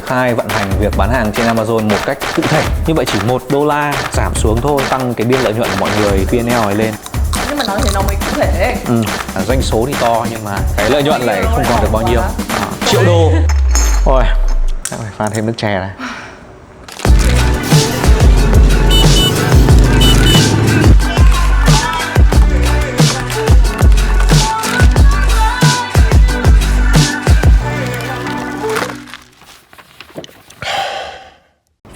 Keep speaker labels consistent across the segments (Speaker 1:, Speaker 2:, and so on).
Speaker 1: khai vận hành việc bán hàng trên Amazon một cách cụ thể. Như vậy chỉ $1 giảm xuống thôi, tăng cái biên lợi nhuận của mọi người, P&L ấy lên.
Speaker 2: Nhưng mà nói thế nó mới cụ thể.
Speaker 1: Doanh số thì to nhưng mà cái lợi nhuận lại không còn được bao nhiêu. Triệu đô. Ôi, phải pha thêm nước chè này.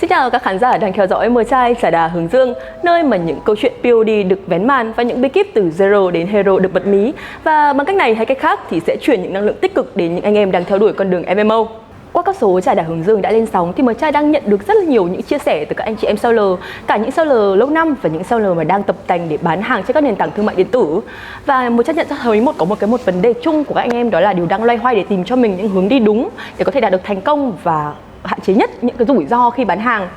Speaker 2: Xin chào các khán giả đang theo dõi Mờ Trai Trà Đá Hướng Dương, nơi mà những câu chuyện POD được vén màn và những bí kíp từ Zero đến Hero được bật mí. Và bằng cách này hay cách khác thì sẽ chuyển những năng lượng tích cực đến những anh em đang theo đuổi con đường MMO. Qua các số Trà Đá Hướng Dương đã lên sóng thì Mờ Trai đang nhận được rất là nhiều những chia sẻ từ các anh chị em seller, cả những seller lâu năm và những seller mà đang tập tành để bán hàng trên các nền tảng thương mại điện tử. Và Mờ Trai nhận ra thấy có một vấn đề chung của các anh em, đó là đều đang loay hoay để tìm cho mình những hướng đi đúng để có thể đạt được thành công và hạn chế nhất những cái rủi ro khi bán hàng.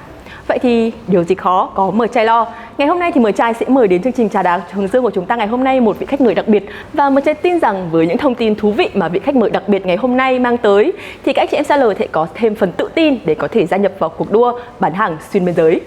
Speaker 2: Vậy thì điều gì khó có Mờ Trai lo. Ngày hôm nay thì Mờ Trai sẽ mời đến chương trình Trà Đá Hướng Dương của chúng ta ngày hôm nay một vị khách mời đặc biệt. Và Mờ Trai tin rằng với những thông tin thú vị mà vị khách mời đặc biệt ngày hôm nay mang tới thì các anh chị em seller sẽ có thêm phần tự tin để có thể gia nhập vào cuộc đua bán hàng xuyên biên giới.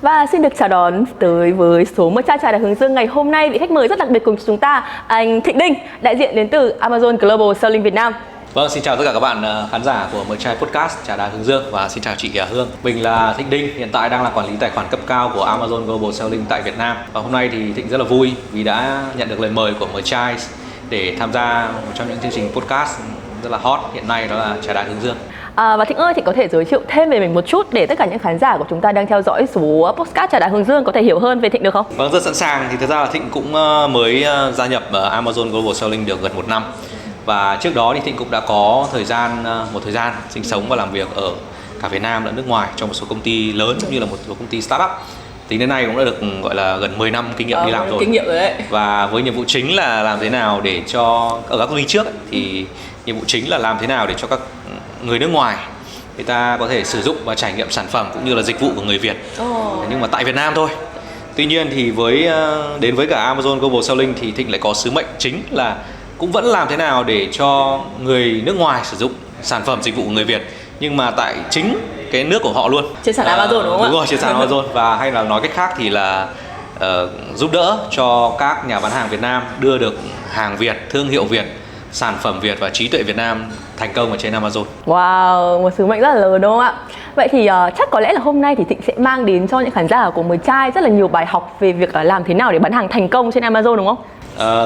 Speaker 2: Và xin được chào đón tới với số Mờ Trai Trà Đá Hướng Dương ngày hôm nay vị khách mời rất đặc biệt cùng chúng ta, anh Thịnh Đinh, đại diện đến từ Amazon Global Selling Việt Nam.
Speaker 1: Vâng, xin chào tất cả các bạn khán giả của Mờ Trai Podcast Trà Đá Hướng Dương và xin chào chị Hương. Mình là Thịnh Đinh, hiện tại đang là quản lý tài khoản cấp cao của Amazon Global Selling tại Việt Nam. Và hôm nay thì Thịnh rất là vui vì đã nhận được lời mời của Mờ Trai để tham gia một trong những chương trình podcast rất là hot hiện nay, đó là Trà Đá Hướng Dương.
Speaker 2: Và Thịnh ơi, Thịnh có thể giới thiệu thêm về mình một chút để tất cả những khán giả của chúng ta đang theo dõi số podcast Trà Đá Hướng Dương có thể hiểu hơn về Thịnh được không?
Speaker 1: Vâng, rất sẵn sàng. Thì thật ra là Thịnh cũng mới gia nhập Amazon Global Selling được gần 1 năm. Và trước đó thì Thịnh cũng đã có một thời gian sinh sống và làm việc ở cả Việt Nam lẫn nước ngoài trong một số công ty lớn cũng như là một số công ty startup. Tính đến nay cũng đã được gọi là gần 10 năm kinh nghiệm đi làm rồi.
Speaker 2: Kinh nghiệm rồi đấy.
Speaker 1: Và với nhiệm vụ chính là làm thế nào để cho ở các công ty trước ấy, thì nhiệm vụ chính là làm thế nào để cho các người nước ngoài người ta có thể sử dụng và trải nghiệm sản phẩm cũng như là dịch vụ của người Việt. Nhưng mà tại Việt Nam thôi. Tuy nhiên thì đến với cả Amazon Global Selling thì Thịnh lại có sứ mệnh chính là cũng vẫn làm thế nào để cho người nước ngoài sử dụng sản phẩm dịch vụ của người Việt, nhưng mà tại chính cái nước của họ luôn.
Speaker 2: Trên sàn Amazon đúng không ạ?
Speaker 1: Đúng rồi, trên sàn Amazon. Và hay là nói cách khác thì là giúp đỡ cho các nhà bán hàng Việt Nam đưa được hàng Việt, thương hiệu Việt, sản phẩm Việt và trí tuệ Việt Nam thành công ở trên Amazon.
Speaker 2: Wow, một sứ mệnh rất là lớn đúng không ạ? Vậy thì chắc có lẽ là hôm nay thì Thịnh sẽ mang đến cho những khán giả của Mờ Trai rất là nhiều bài học về việc làm thế nào để bán hàng thành công trên Amazon đúng không?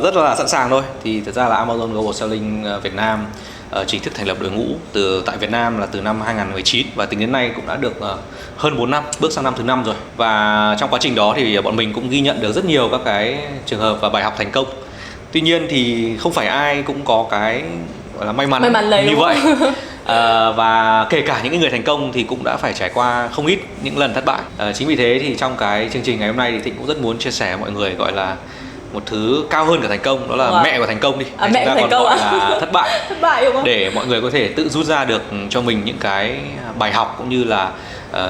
Speaker 1: Rất là sẵn sàng thôi. Thì thật ra là Amazon Global Selling Việt Nam chính thức thành lập đội ngũ tại Việt Nam là từ năm 2019 và tính đến nay cũng đã được hơn 4 năm, bước sang năm thứ 5 rồi. Và trong quá trình đó thì bọn mình cũng ghi nhận được rất nhiều các cái trường hợp và bài học thành công. Tuy nhiên thì không phải ai cũng có cái gọi là may mắn như vậy. Và kể cả những người thành công thì cũng đã phải trải qua không ít những lần thất bại. Chính vì thế thì trong cái chương trình ngày hôm nay thì Thịnh cũng rất muốn chia sẻ với mọi người gọi là một thứ cao hơn cả thành công, đó là mẹ của thành công đi.
Speaker 2: Mẹ
Speaker 1: chúng ta
Speaker 2: thành
Speaker 1: còn
Speaker 2: công
Speaker 1: gọi là thất bại.
Speaker 2: Thất bại đúng không?
Speaker 1: Để mọi người có thể tự rút ra được cho mình những cái bài học cũng như là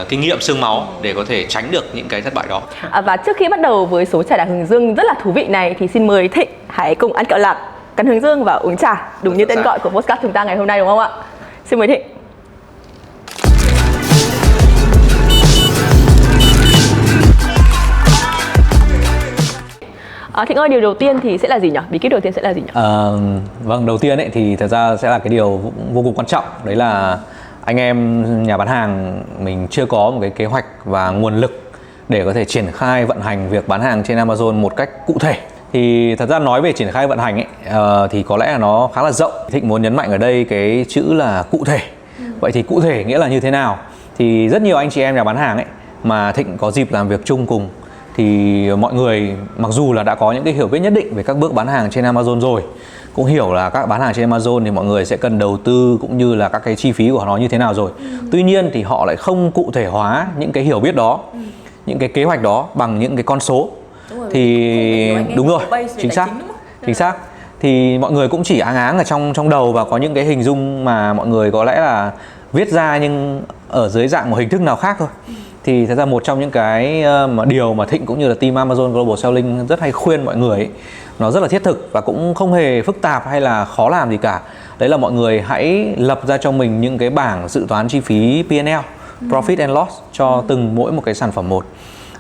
Speaker 1: kinh nghiệm xương máu để có thể tránh được những cái thất bại đó.
Speaker 2: Và trước khi bắt đầu với số Trà Đá Hướng Dương rất là thú vị này thì xin mời Thịnh hãy cùng ăn kẹo lạc, cắn hướng dương và uống trà, đúng như tên gọi của podcast chúng ta ngày hôm nay đúng không ạ? Xin mời Thịnh. Thịnh ơi, điều đầu tiên thì sẽ là gì nhỉ? Bí kíp đầu tiên sẽ là gì nhỉ?
Speaker 1: Vâng, đầu tiên ấy thì thật ra sẽ là cái điều vô cùng quan trọng. Đấy là anh em nhà bán hàng mình chưa có một cái kế hoạch và nguồn lực để có thể triển khai vận hành việc bán hàng trên Amazon một cách cụ thể. Thì thật ra nói về triển khai vận hành ấy, thì có lẽ là nó khá là rộng. Thịnh muốn nhấn mạnh ở đây cái chữ là cụ thể. Vậy thì cụ thể nghĩa là như thế nào? Thì rất nhiều anh chị em nhà bán hàng ấy mà Thịnh có dịp làm việc chung cùng thì mọi người mặc dù là đã có những cái hiểu biết nhất định về các bước bán hàng trên Amazon rồi, cũng hiểu là các bán hàng trên Amazon thì mọi người sẽ cần đầu tư cũng như là các cái chi phí của nó như thế nào rồi. Tuy nhiên thì họ lại không cụ thể hóa những cái hiểu biết đó, những cái kế hoạch đó bằng những cái con số. Thì đúng rồi, chính xác. Thì mọi người cũng chỉ áng áng ở trong đầu và có những cái hình dung mà mọi người có lẽ là viết ra nhưng ở dưới dạng một hình thức nào khác thôi. Thì thật ra một trong những cái mà điều mà Thịnh cũng như là team Amazon Global Selling rất hay khuyên mọi người ấy, nó rất là thiết thực và cũng không hề phức tạp hay là khó làm gì cả. Đấy là mọi người hãy lập ra cho mình những cái bảng dự toán chi phí P&L, Profit and Loss cho từng mỗi một cái sản phẩm một.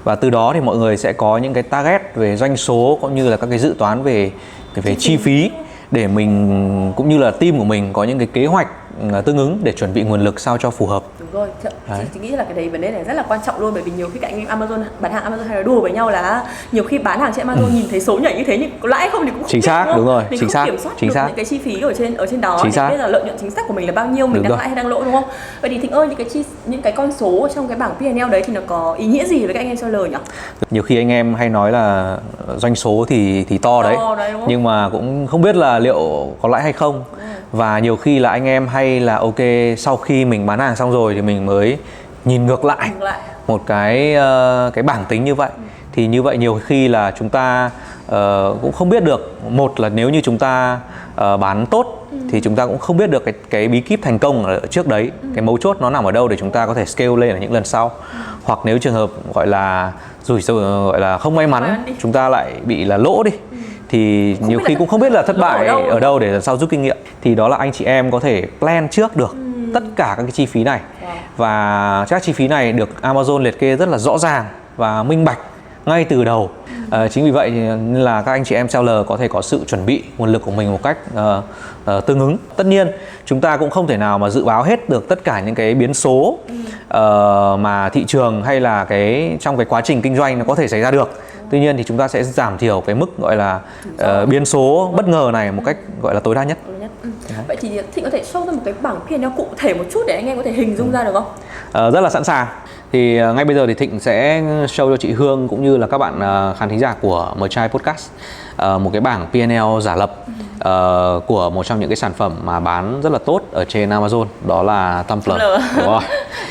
Speaker 1: Và từ đó thì mọi người sẽ có những cái target về doanh số cũng như là các cái dự toán về chi phí, để mình cũng như là team của mình có những cái kế hoạch tương ứng để chuẩn bị nguồn lực sao cho phù hợp.
Speaker 2: Đúng rồi, chị nghĩ là cái đấy vấn đề này rất là quan trọng luôn, bởi vì nhiều khi các anh em Amazon bán hàng Amazon hay là đùa với nhau là nhiều khi bán hàng trên Amazon nhìn thấy số nhảy như thế nhưng có lãi không thì cũng không
Speaker 1: chính xác, đúng rồi,
Speaker 2: mình
Speaker 1: chính xác,
Speaker 2: kiểm soát được những cái chi phí ở trên đó, để biết là lợi nhuận chính xác của mình là bao nhiêu, mình đang lãi hay đang lỗ, đúng không? Vậy thì Thịnh ơi, những cái con số ở trong cái bảng P&L đấy thì nó có ý nghĩa gì với các anh em seller nhỉ?
Speaker 1: Nhiều khi anh em hay nói là doanh số thì to đấy, nhưng mà cũng không biết là liệu có lãi hay không. Và nhiều khi là anh em hay là ok, sau khi mình bán hàng xong rồi thì mình mới nhìn ngược lại một cái bảng tính như vậy. Thì như vậy nhiều khi là chúng ta cũng không biết được, một là nếu như chúng ta bán tốt thì chúng ta cũng không biết được cái bí kíp thành công ở trước đấy, cái mấu chốt nó nằm ở đâu để chúng ta có thể scale lên ở những lần sau. Hoặc nếu trường hợp gọi là gọi là không may mắn, chúng ta lại bị là lỗ đi, thì nhiều khi cũng không biết là thất bại ở đâu để lần sau rút kinh nghiệm. Thì đó là anh chị em có thể plan trước được tất cả các cái chi phí này. Và các chi phí này được Amazon liệt kê rất là rõ ràng và minh bạch ngay từ đầu. Chính vì vậy nên là các anh chị em seller có thể có sự chuẩn bị nguồn lực của mình một cách tương ứng. Tất nhiên chúng ta cũng không thể nào mà dự báo hết được tất cả những cái biến số mà thị trường hay là trong cái quá trình kinh doanh nó có thể xảy ra được. Tuy nhiên thì chúng ta sẽ giảm thiểu cái mức gọi là biến số bất ngờ này một cách gọi là tối đa nhất.
Speaker 2: Vậy thì Thịnh có thể show ra một cái bảng P&L cụ thể một chút để anh em có thể hình dung ra được không?
Speaker 1: Rất là sẵn sàng. Thì ngay bây giờ thì Thịnh sẽ show cho chị Hương cũng như là các bạn khán thính giả của Merchai Podcast một cái bảng P&L giả lập của một trong những cái sản phẩm mà bán rất là tốt ở trên Amazon, đó là Tumbler. Đúng rồi.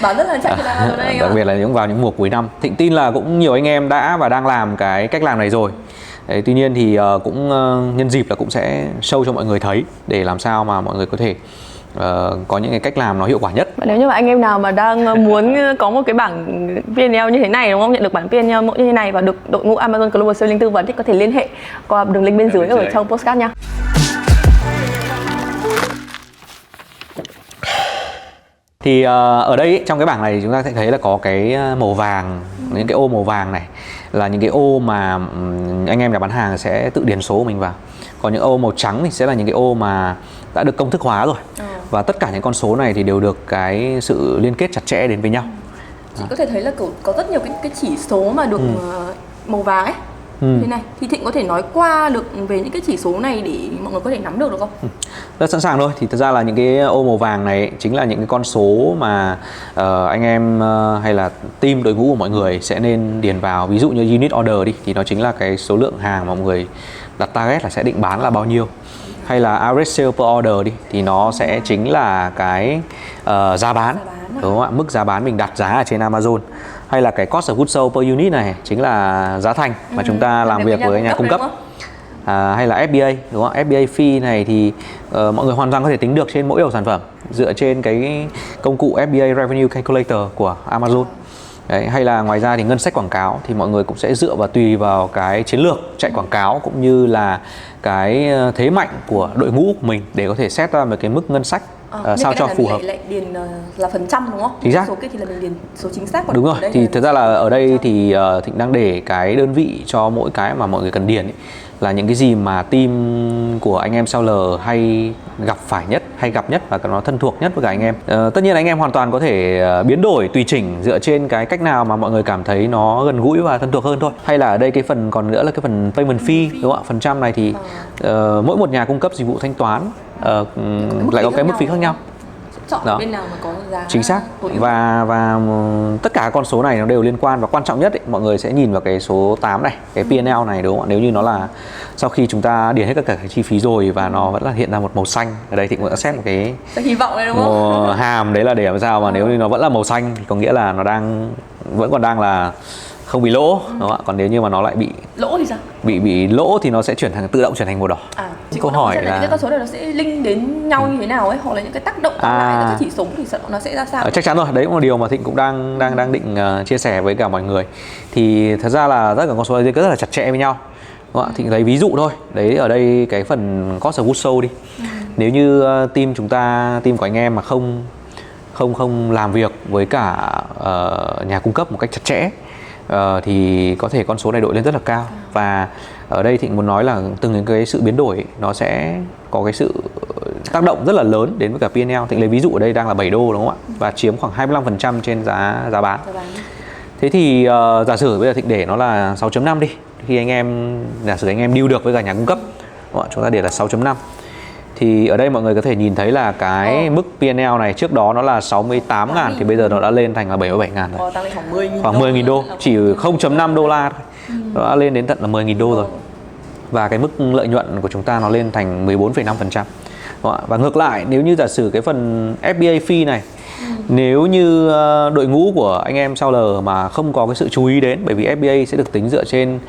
Speaker 2: Bán rất là chạy trên Amazon đấy.
Speaker 1: Đặc biệt là vào những mùa cuối năm. Thịnh tin là cũng nhiều anh em đã và đang làm cái cách làm này rồi. Đấy, tuy nhiên thì cũng nhân dịp là cũng sẽ show cho mọi người thấy để làm sao mà mọi người có thể có những cái cách làm nó hiệu quả nhất.
Speaker 2: Nếu như mà anh em nào mà đang muốn có một cái bảng P&L như thế này, đúng không, nhận được bảng P&L mẫu như thế này và được đội ngũ Amazon Global Selling tư vấn thì có thể liên hệ qua đường link bên dưới ở trong postcard nha.
Speaker 1: Thì ở đây trong cái bảng này chúng ta sẽ thấy là có cái màu vàng, những cái ô màu vàng này là những cái ô mà anh em nhà bán hàng sẽ tự điền số của mình vào. Còn những ô màu trắng thì sẽ là những cái ô mà đã được công thức hóa rồi. Và tất cả những con số này thì đều được cái sự liên kết chặt chẽ đến với nhau.
Speaker 2: Chị có thể thấy là có rất nhiều cái chỉ số mà được màu vàng ấy. Thế này thì Thịnh có thể nói qua được về những cái chỉ số này để mọi người có thể nắm được không?
Speaker 1: Rất sẵn sàng thôi. Thì thật ra là những cái ô màu vàng này chính là những cái con số mà anh em hay là team đội ngũ của mọi người sẽ nên điền vào. Ví dụ như unit order đi thì nó chính là cái số lượng hàng mà mọi người đặt target là sẽ định bán là bao nhiêu. Hay là average sale per order đi thì nó sẽ chính là cái giá bán, đúng không ạ? Mức giá bán mình đặt giá ở trên Amazon. Hay là cái cost of goods sold per unit này chính là giá thành mà chúng ta làm việc với nhà cung cấp. Hay là FBA, đúng không? FBA fee này thì mọi người hoàn toàn có thể tính được trên mỗi đầu sản phẩm dựa trên cái công cụ FBA Revenue Calculator của Amazon. Đấy, hay là ngoài ra thì ngân sách quảng cáo thì mọi người cũng sẽ dựa vào tùy vào cái chiến lược chạy quảng cáo cũng như là cái thế mạnh của đội ngũ của mình để có thể set ra một cái mức ngân sách sao cho phù hợp.
Speaker 2: Lại điền là phần trăm, đúng không?
Speaker 1: Chính xác.
Speaker 2: Số kia thì là mình điền số chính xác.
Speaker 1: Đúng rồi. Thì thật ra là ở đây thì Thịnh đang để cái đơn vị cho mỗi cái mà mọi người cần điền ấy, là những cái gì mà team của anh em seller hay gặp phải nhất, hay gặp nhất và nó thân thuộc nhất với cả anh em. Tất nhiên anh em hoàn toàn có thể biến đổi tùy chỉnh dựa trên cái cách nào mà mọi người cảm thấy nó gần gũi và thân thuộc hơn thôi. Hay là ở đây cái phần còn nữa là cái phần payment fee, đúng không ạ? Phần trăm này thì mỗi một nhà cung cấp dịch vụ thanh toán lại có cái mức phí khác nhau.
Speaker 2: Chọn đó. Bên nào mà có giá
Speaker 1: chính xác. Và tất cả con số này nó đều liên quan, và quan trọng nhất ấy, mọi người sẽ nhìn vào cái số 8 này, cái P&L này, đúng không ạ? Nếu như nó là sau khi chúng ta điền hết tất cả các chi phí rồi và nó vẫn là hiện ra một màu xanh, ở đây thì cũng đã xét một cái
Speaker 2: hy vọng này, đúng không?
Speaker 1: Hàm đấy là để làm sao mà nếu như nó vẫn là màu xanh thì có nghĩa là nó vẫn còn đang là không bị lỗ, đúng không ạ? Còn nếu như mà nó lại bị
Speaker 2: Lỗ thì sao?
Speaker 1: bị lỗ thì nó sẽ tự động chuyển thành màu đỏ.
Speaker 2: Chỉ
Speaker 1: câu
Speaker 2: có
Speaker 1: hỏi
Speaker 2: là những cái con số này nó sẽ link đến nhau như thế nào ấy, hoặc là những cái tác động còn lại giữa các chỉ số thì nó sẽ ra sao?
Speaker 1: Chắc chắn rồi, đấy cũng là điều mà Thịnh cũng đang định chia sẻ với cả mọi người. Thì thật ra là tất cả con số này rất là chặt chẽ với nhau. Đúng không? Thịnh lấy ví dụ thôi. Đấy, ở đây cái phần cost of goods sold đi. Nếu như team của anh em mà không làm việc với cả nhà cung cấp một cách chặt chẽ thì có thể con số này đội lên rất là cao. Và ở đây Thịnh muốn nói là từng những cái sự biến đổi ấy, nó sẽ có cái sự tác động rất là lớn đến với cả P&L. Thịnh lấy ví dụ ở đây đang là 7 đô đúng không ạ? Và chiếm khoảng 25% trên giá bán. Thế thì giả sử bây giờ Thịnh để nó là 6.5 đi. Khi giả sử anh em deal được với cả nhà cung cấp, chúng ta để là 6.5. Thì ở đây mọi người có thể nhìn thấy là cái mức P&L này trước đó nó là 68.000 thì bây giờ nó đã lên thành là 77.000 rồi.
Speaker 2: Tăng lên
Speaker 1: khoảng 10.000 đô, chỉ 0.5 đô la thôi. Nó đã lên đến tận là 10.000 đô rồi. Và cái mức lợi nhuận của chúng ta nó lên thành 14,5%. Và ngược lại, nếu như giả sử cái phần FBA fee này, nếu như đội ngũ của anh em seller mà không có cái sự chú ý đến, bởi vì FBA sẽ được tính dựa trên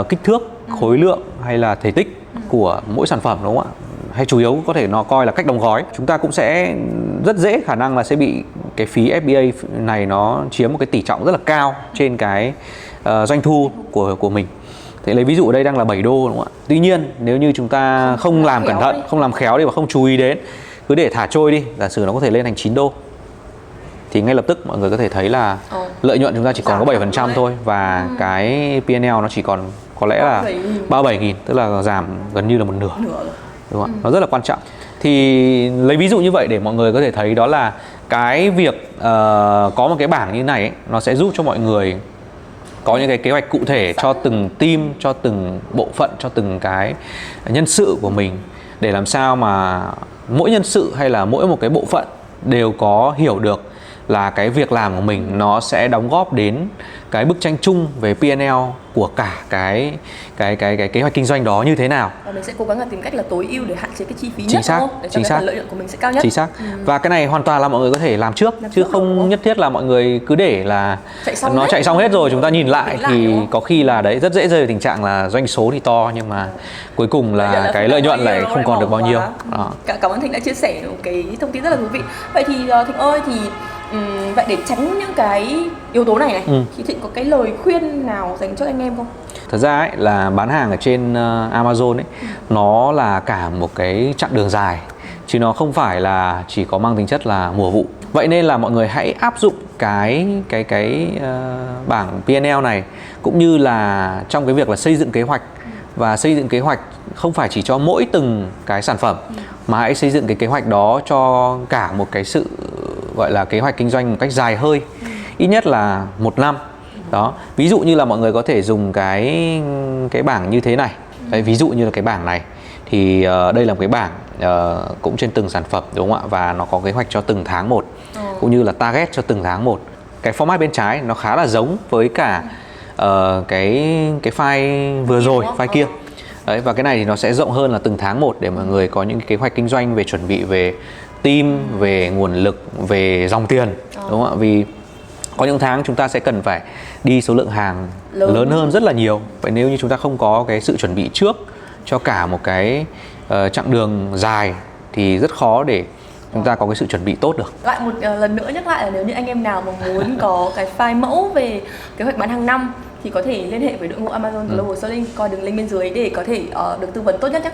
Speaker 1: kích thước, khối lượng hay là thể tích của mỗi sản phẩm, đúng không ạ? Hay chủ yếu có thể nó coi là cách đóng gói, chúng ta cũng sẽ rất dễ khả năng là sẽ bị cái phí FBA này nó chiếm một cái tỷ trọng rất là cao trên cái doanh thu của mình. Thế lấy ví dụ ở đây đang là 7 đô đúng không ạ? Tuy nhiên nếu như chúng ta không làm cẩn thận, không làm khéo đi và không chú ý đến, cứ để thả trôi đi, giả sử nó có thể lên thành 9 đô thì ngay lập tức mọi người có thể thấy là lợi nhuận chúng ta chỉ còn có 7% thôi. Và cái P&L nó chỉ còn có lẽ là 37.000, tức là giảm gần như là một nửa. Đúng không? Nó rất là quan trọng. Thì lấy ví dụ như vậy để mọi người có thể thấy đó là cái việc có một cái bảng như này ấy, nó sẽ giúp cho mọi người có những cái kế hoạch cụ thể cho từng team, cho từng bộ phận, cho từng cái nhân sự của mình, để làm sao mà mỗi nhân sự hay là mỗi một cái bộ phận đều có hiểu được là cái việc làm của mình nó sẽ đóng góp đến cái bức tranh chung về P&L của cả cái kế hoạch kinh doanh đó như thế nào.
Speaker 2: Và mình sẽ cố gắng là tìm cách là tối ưu để hạn chế cái chi phí
Speaker 1: chính
Speaker 2: nhất,
Speaker 1: xác,
Speaker 2: đúng không? Để cho cái phần lợi nhuận của mình sẽ cao nhất.
Speaker 1: Chính xác. Và cái này hoàn toàn là mọi người có thể làm trước, chứ không nhất thiết là mọi người cứ để là nó chạy xong hết rồi chúng ta nhìn lại thì có khi là đấy rất dễ rơi vào tình trạng là doanh số thì to nhưng mà cuối cùng là cái lợi nhuận lại không còn được bao nhiêu.
Speaker 2: Cảm ơn Thịnh đã chia sẻ một cái thông tin rất là thú vị. Vậy thì Thịnh ơi, thì vậy để tránh những cái yếu tố này thì Thịnh có cái lời khuyên nào dành cho anh em không?
Speaker 1: Thật ra ấy, là bán hàng ở trên Amazon ấy, nó là cả một cái chặng đường dài, chứ nó không phải là chỉ có mang tính chất là mùa vụ. Vậy nên là mọi người hãy áp dụng cái bảng P&L này, cũng như là trong cái việc là xây dựng kế hoạch. Và xây dựng kế hoạch không phải chỉ cho mỗi từng cái sản phẩm, mà hãy xây dựng cái kế hoạch đó cho cả một cái sự gọi là kế hoạch kinh doanh một cách dài hơi, ít nhất là 1 năm. Đó, ví dụ như là mọi người có thể dùng cái bảng như thế này. Đấy, ví dụ như là cái bảng này thì đây là một cái bảng cũng trên từng sản phẩm, đúng không ạ? Và nó có kế hoạch cho từng tháng một, cũng như là target cho từng tháng một. Cái format bên trái nó khá là giống với cả cái file vừa rồi, file kia. Đấy, và cái này thì nó sẽ rộng hơn là từng tháng một, để mọi người có những kế hoạch kinh doanh về chuẩn bị về team, về nguồn lực, về dòng tiền, đúng không ạ? Vì có những tháng chúng ta sẽ cần phải đi số lượng hàng lớn hơn rất là nhiều. Vậy nếu như chúng ta không có cái sự chuẩn bị trước cho cả một cái chặng đường dài thì rất khó để chúng ta có cái sự chuẩn bị tốt được.
Speaker 2: Lại một lần nữa nhắc lại là nếu như anh em nào mà muốn có cái file mẫu về kế hoạch bán hàng năm thì có thể liên hệ với đội ngũ Amazon Global Sourcing, coi đường link bên dưới để có thể được tư vấn tốt nhất nhé.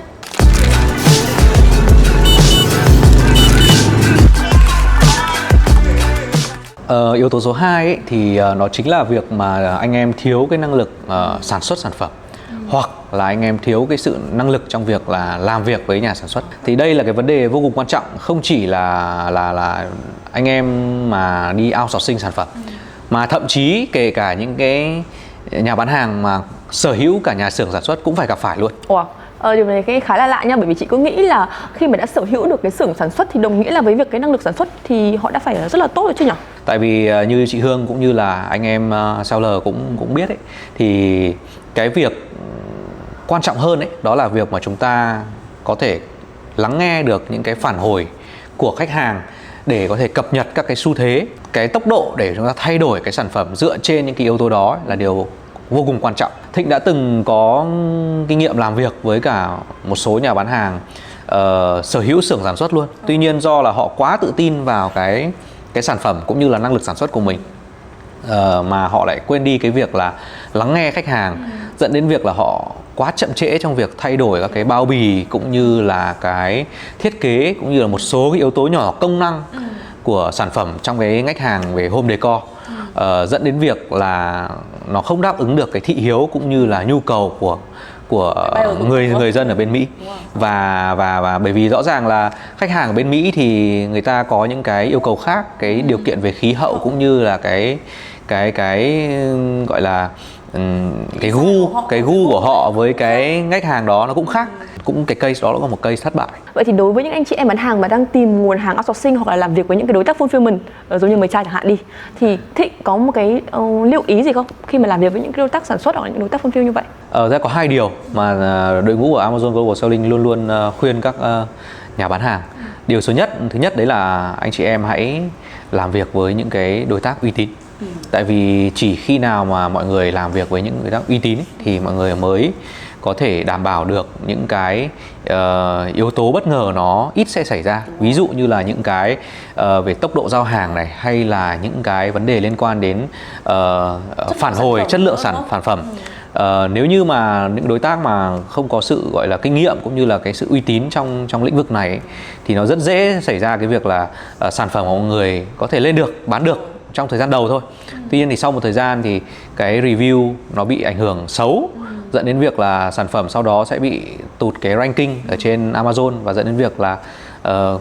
Speaker 1: Yếu tố số 2 ấy, thì nó chính là việc mà anh em thiếu cái năng lực sản xuất sản phẩm, hoặc là anh em thiếu cái sự năng lực trong việc là làm việc với nhà sản xuất. Thì đây là cái vấn đề vô cùng quan trọng, không chỉ là anh em mà đi outsourcing sản phẩm, mà thậm chí kể cả những cái nhà bán hàng mà sở hữu cả nhà xưởng sản xuất cũng phải gặp phải luôn.
Speaker 2: Điều này cái khá là lạ nha, bởi vì chị cứ nghĩ là khi mà đã sở hữu được cái xưởng sản xuất thì đồng nghĩa là với việc cái năng lực sản xuất thì họ đã phải rất là tốt rồi chứ nhỉ?
Speaker 1: Tại vì như chị Hương cũng như là anh em seller cũng biết ấy, thì cái việc quan trọng hơn ấy, đó là việc mà chúng ta có thể lắng nghe được những cái phản hồi của khách hàng để có thể cập nhật các cái xu thế, cái tốc độ để chúng ta thay đổi cái sản phẩm dựa trên những cái yếu tố đó là điều vô cùng quan trọng. Thịnh đã từng có kinh nghiệm làm việc với cả một số nhà bán hàng sở hữu xưởng sản xuất luôn. Tuy nhiên do là họ quá tự tin vào cái sản phẩm cũng như là năng lực sản xuất của mình, mà họ lại quên đi cái việc là lắng nghe khách hàng, dẫn đến việc là họ quá chậm trễ trong việc thay đổi các cái bao bì cũng như là cái thiết kế cũng như là một số cái yếu tố nhỏ công năng của sản phẩm trong cái ngách hàng về home decor, dẫn đến việc là nó không đáp ứng được cái thị hiếu cũng như là nhu cầu của người dân ở bên Mỹ. Và bởi vì rõ ràng là khách hàng ở bên Mỹ thì người ta có những cái yêu cầu khác, cái điều kiện về khí hậu cũng như là cái gọi là cái gu của họ với cái ngách hàng đó nó cũng khác. Cũng cái case đó là một case thất bại.
Speaker 2: Vậy thì đối với những anh chị em bán hàng mà đang tìm nguồn hàng outsourcing hoặc là làm việc với những cái đối tác fulfillment giống như Mời Chai chẳng hạn đi, thì Thịnh có một cái lưu ý gì không khi mà làm việc với những cái đối tác sản xuất hoặc những đối tác fulfill như vậy?
Speaker 1: Ra có 2 điều mà đội ngũ của Amazon Global Selling luôn luôn khuyên các nhà bán hàng. Điều thứ nhất đấy là anh chị em hãy làm việc với những cái đối tác uy tín. Tại vì chỉ khi nào mà mọi người làm việc với những đối tác uy tín thì mọi người mới có thể đảm bảo được những cái yếu tố bất ngờ nó ít sẽ xảy ra. Ví dụ như là những cái về tốc độ giao hàng này, hay là những cái vấn đề liên quan đến phản hồi chất lượng sản phẩm. Nếu như mà những đối tác mà không có sự gọi là kinh nghiệm cũng như là cái sự uy tín trong lĩnh vực này thì nó rất dễ xảy ra cái việc là sản phẩm của mọi người có thể lên được, bán được trong thời gian đầu thôi. Tuy nhiên thì sau một thời gian thì cái review nó bị ảnh hưởng xấu, dẫn đến việc là sản phẩm sau đó sẽ bị tụt cái ranking ở trên Amazon và dẫn đến việc là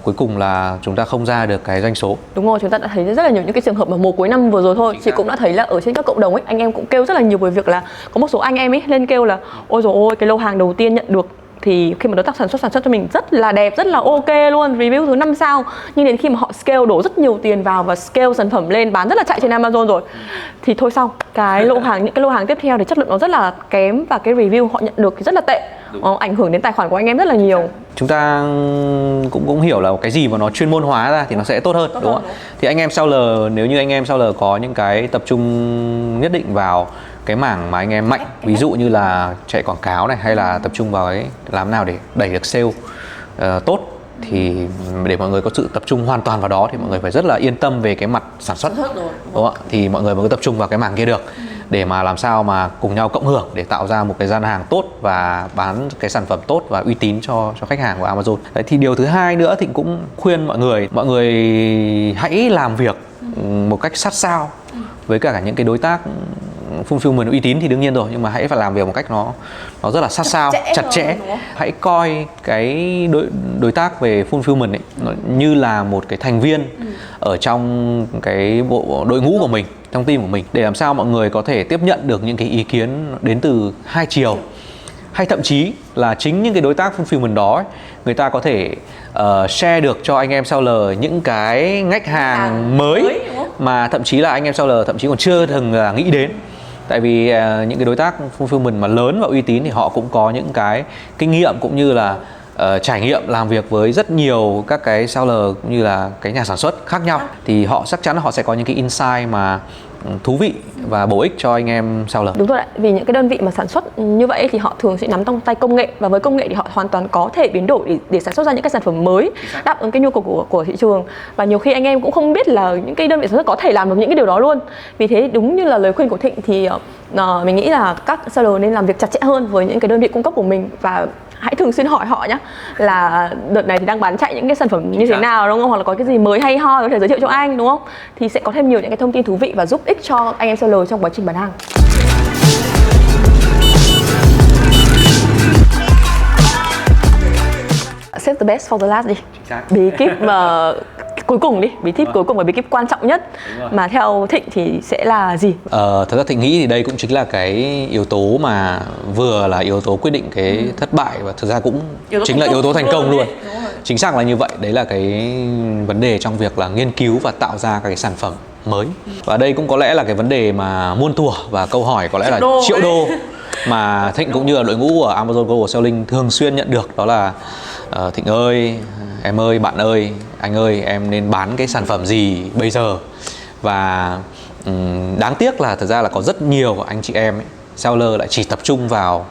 Speaker 1: cuối cùng là chúng ta không ra được cái doanh số.
Speaker 2: Đúng rồi, chúng ta đã thấy rất là nhiều những cái trường hợp mà mùa cuối năm vừa rồi thôi, chị cũng đã thấy là ở trên các cộng đồng ấy, anh em cũng kêu rất là nhiều về việc là có một số anh em ấy lên kêu là ôi dồi ôi, cái lô hàng đầu tiên nhận được thì khi mà đối tác sản xuất cho mình rất là đẹp, rất là ok luôn, review thứ 5 sao, nhưng đến khi mà họ scale đổ rất nhiều tiền vào và scale sản phẩm lên bán rất là chạy trên Amazon rồi thì thôi xong, cái lô hàng, những cái lô hàng tiếp theo thì chất lượng nó rất là kém và cái review họ nhận được thì rất là tệ, ảnh hưởng đến tài khoản của anh em rất là nhiều.
Speaker 1: Chúng ta cũng hiểu là cái gì mà nó chuyên môn hóa ra thì nó sẽ tốt hơn, đúng không? Thì anh em seller, nếu như anh em seller có những cái tập trung nhất định vào cái mảng mà anh em mạnh, ví dụ như là chạy quảng cáo này, hay là tập trung vào cái làm nào để đẩy được sale tốt, thì để mọi người có sự tập trung hoàn toàn vào đó thì mọi người phải rất là yên tâm về cái mặt sản xuất, đúng không ạ? Thì mọi người mới tập trung vào cái mảng kia được, để mà làm sao mà cùng nhau cộng hưởng để tạo ra một cái gian hàng tốt và bán cái sản phẩm tốt và uy tín cho khách hàng của Amazon. Đấy, thì điều thứ hai nữa thì cũng khuyên mọi người hãy làm việc một cách sát sao với cả những cái đối tác fulfillment uy tín thì đương nhiên rồi, nhưng mà hãy phải làm việc một cách nó rất là sát sao, chặt chẽ. Hãy coi cái đối tác về fulfillment ấy nó như là một cái thành viên ở trong cái bộ đội ngũ của mình, trong team của mình, để làm sao mọi người có thể tiếp nhận được những cái ý kiến đến từ hai chiều, hay thậm chí là chính những cái đối tác fulfillment đó ấy, người ta có thể share được cho anh em seller những cái ngách hàng mới mà thậm chí là anh em seller thậm chí còn chưa từng là nghĩ đến. Tại vì những cái đối tác fulfillment mà lớn và uy tín thì họ cũng có những cái kinh nghiệm cũng như là trải nghiệm làm việc với rất nhiều các cái seller cũng như là cái nhà sản xuất khác nhau, thì họ chắc chắn là họ sẽ có những cái insight mà thú vị và bổ ích cho anh em seller.
Speaker 2: Đúng rồi đấy, vì những cái đơn vị mà sản xuất như vậy thì họ thường sẽ nắm trong tay công nghệ, và với công nghệ thì họ hoàn toàn có thể biến đổi để sản xuất ra những cái sản phẩm mới đáp ứng cái nhu cầu của thị trường. Và nhiều khi anh em cũng không biết là những cái đơn vị sản xuất có thể làm được những cái điều đó luôn. Vì thế đúng như là lời khuyên của Thịnh thì mình nghĩ là các seller nên làm việc chặt chẽ hơn với những cái đơn vị cung cấp của mình, và hãy thường xuyên hỏi họ nhé là đợt này thì đang bán chạy những cái sản phẩm như thế nào, đúng không? Hoặc là có cái gì mới hay ho có thể giới thiệu cho anh, đúng không? Thì sẽ có thêm nhiều những cái thông tin thú vị và giúp ích cho anh em seller trong quá trình bán hàng. Save the best for the last đi. Bí kíp mà cuối cùng đi, bí kíp cuối cùng và bí kíp quan trọng nhất mà theo Thịnh thì sẽ là gì?
Speaker 1: Thật ra Thịnh nghĩ thì đây cũng chính là cái yếu tố mà vừa là yếu tố quyết định cái thất bại và thực ra cũng chính là yếu tố thành công luôn. Chính xác là như vậy. Đấy là cái vấn đề trong việc là nghiên cứu và tạo ra cái sản phẩm mới. Và đây cũng có lẽ là cái vấn đề mà muôn thuở và câu hỏi có lẽ là triệu đô mà Thịnh cũng như là đội ngũ của Amazon Global Selling thường xuyên nhận được, đó là Thịnh ơi, em ơi, bạn ơi, anh ơi, em nên bán cái sản phẩm gì bây giờ? Và đáng tiếc là thật ra là có rất nhiều anh chị em ấy, seller lại chỉ tập trung vào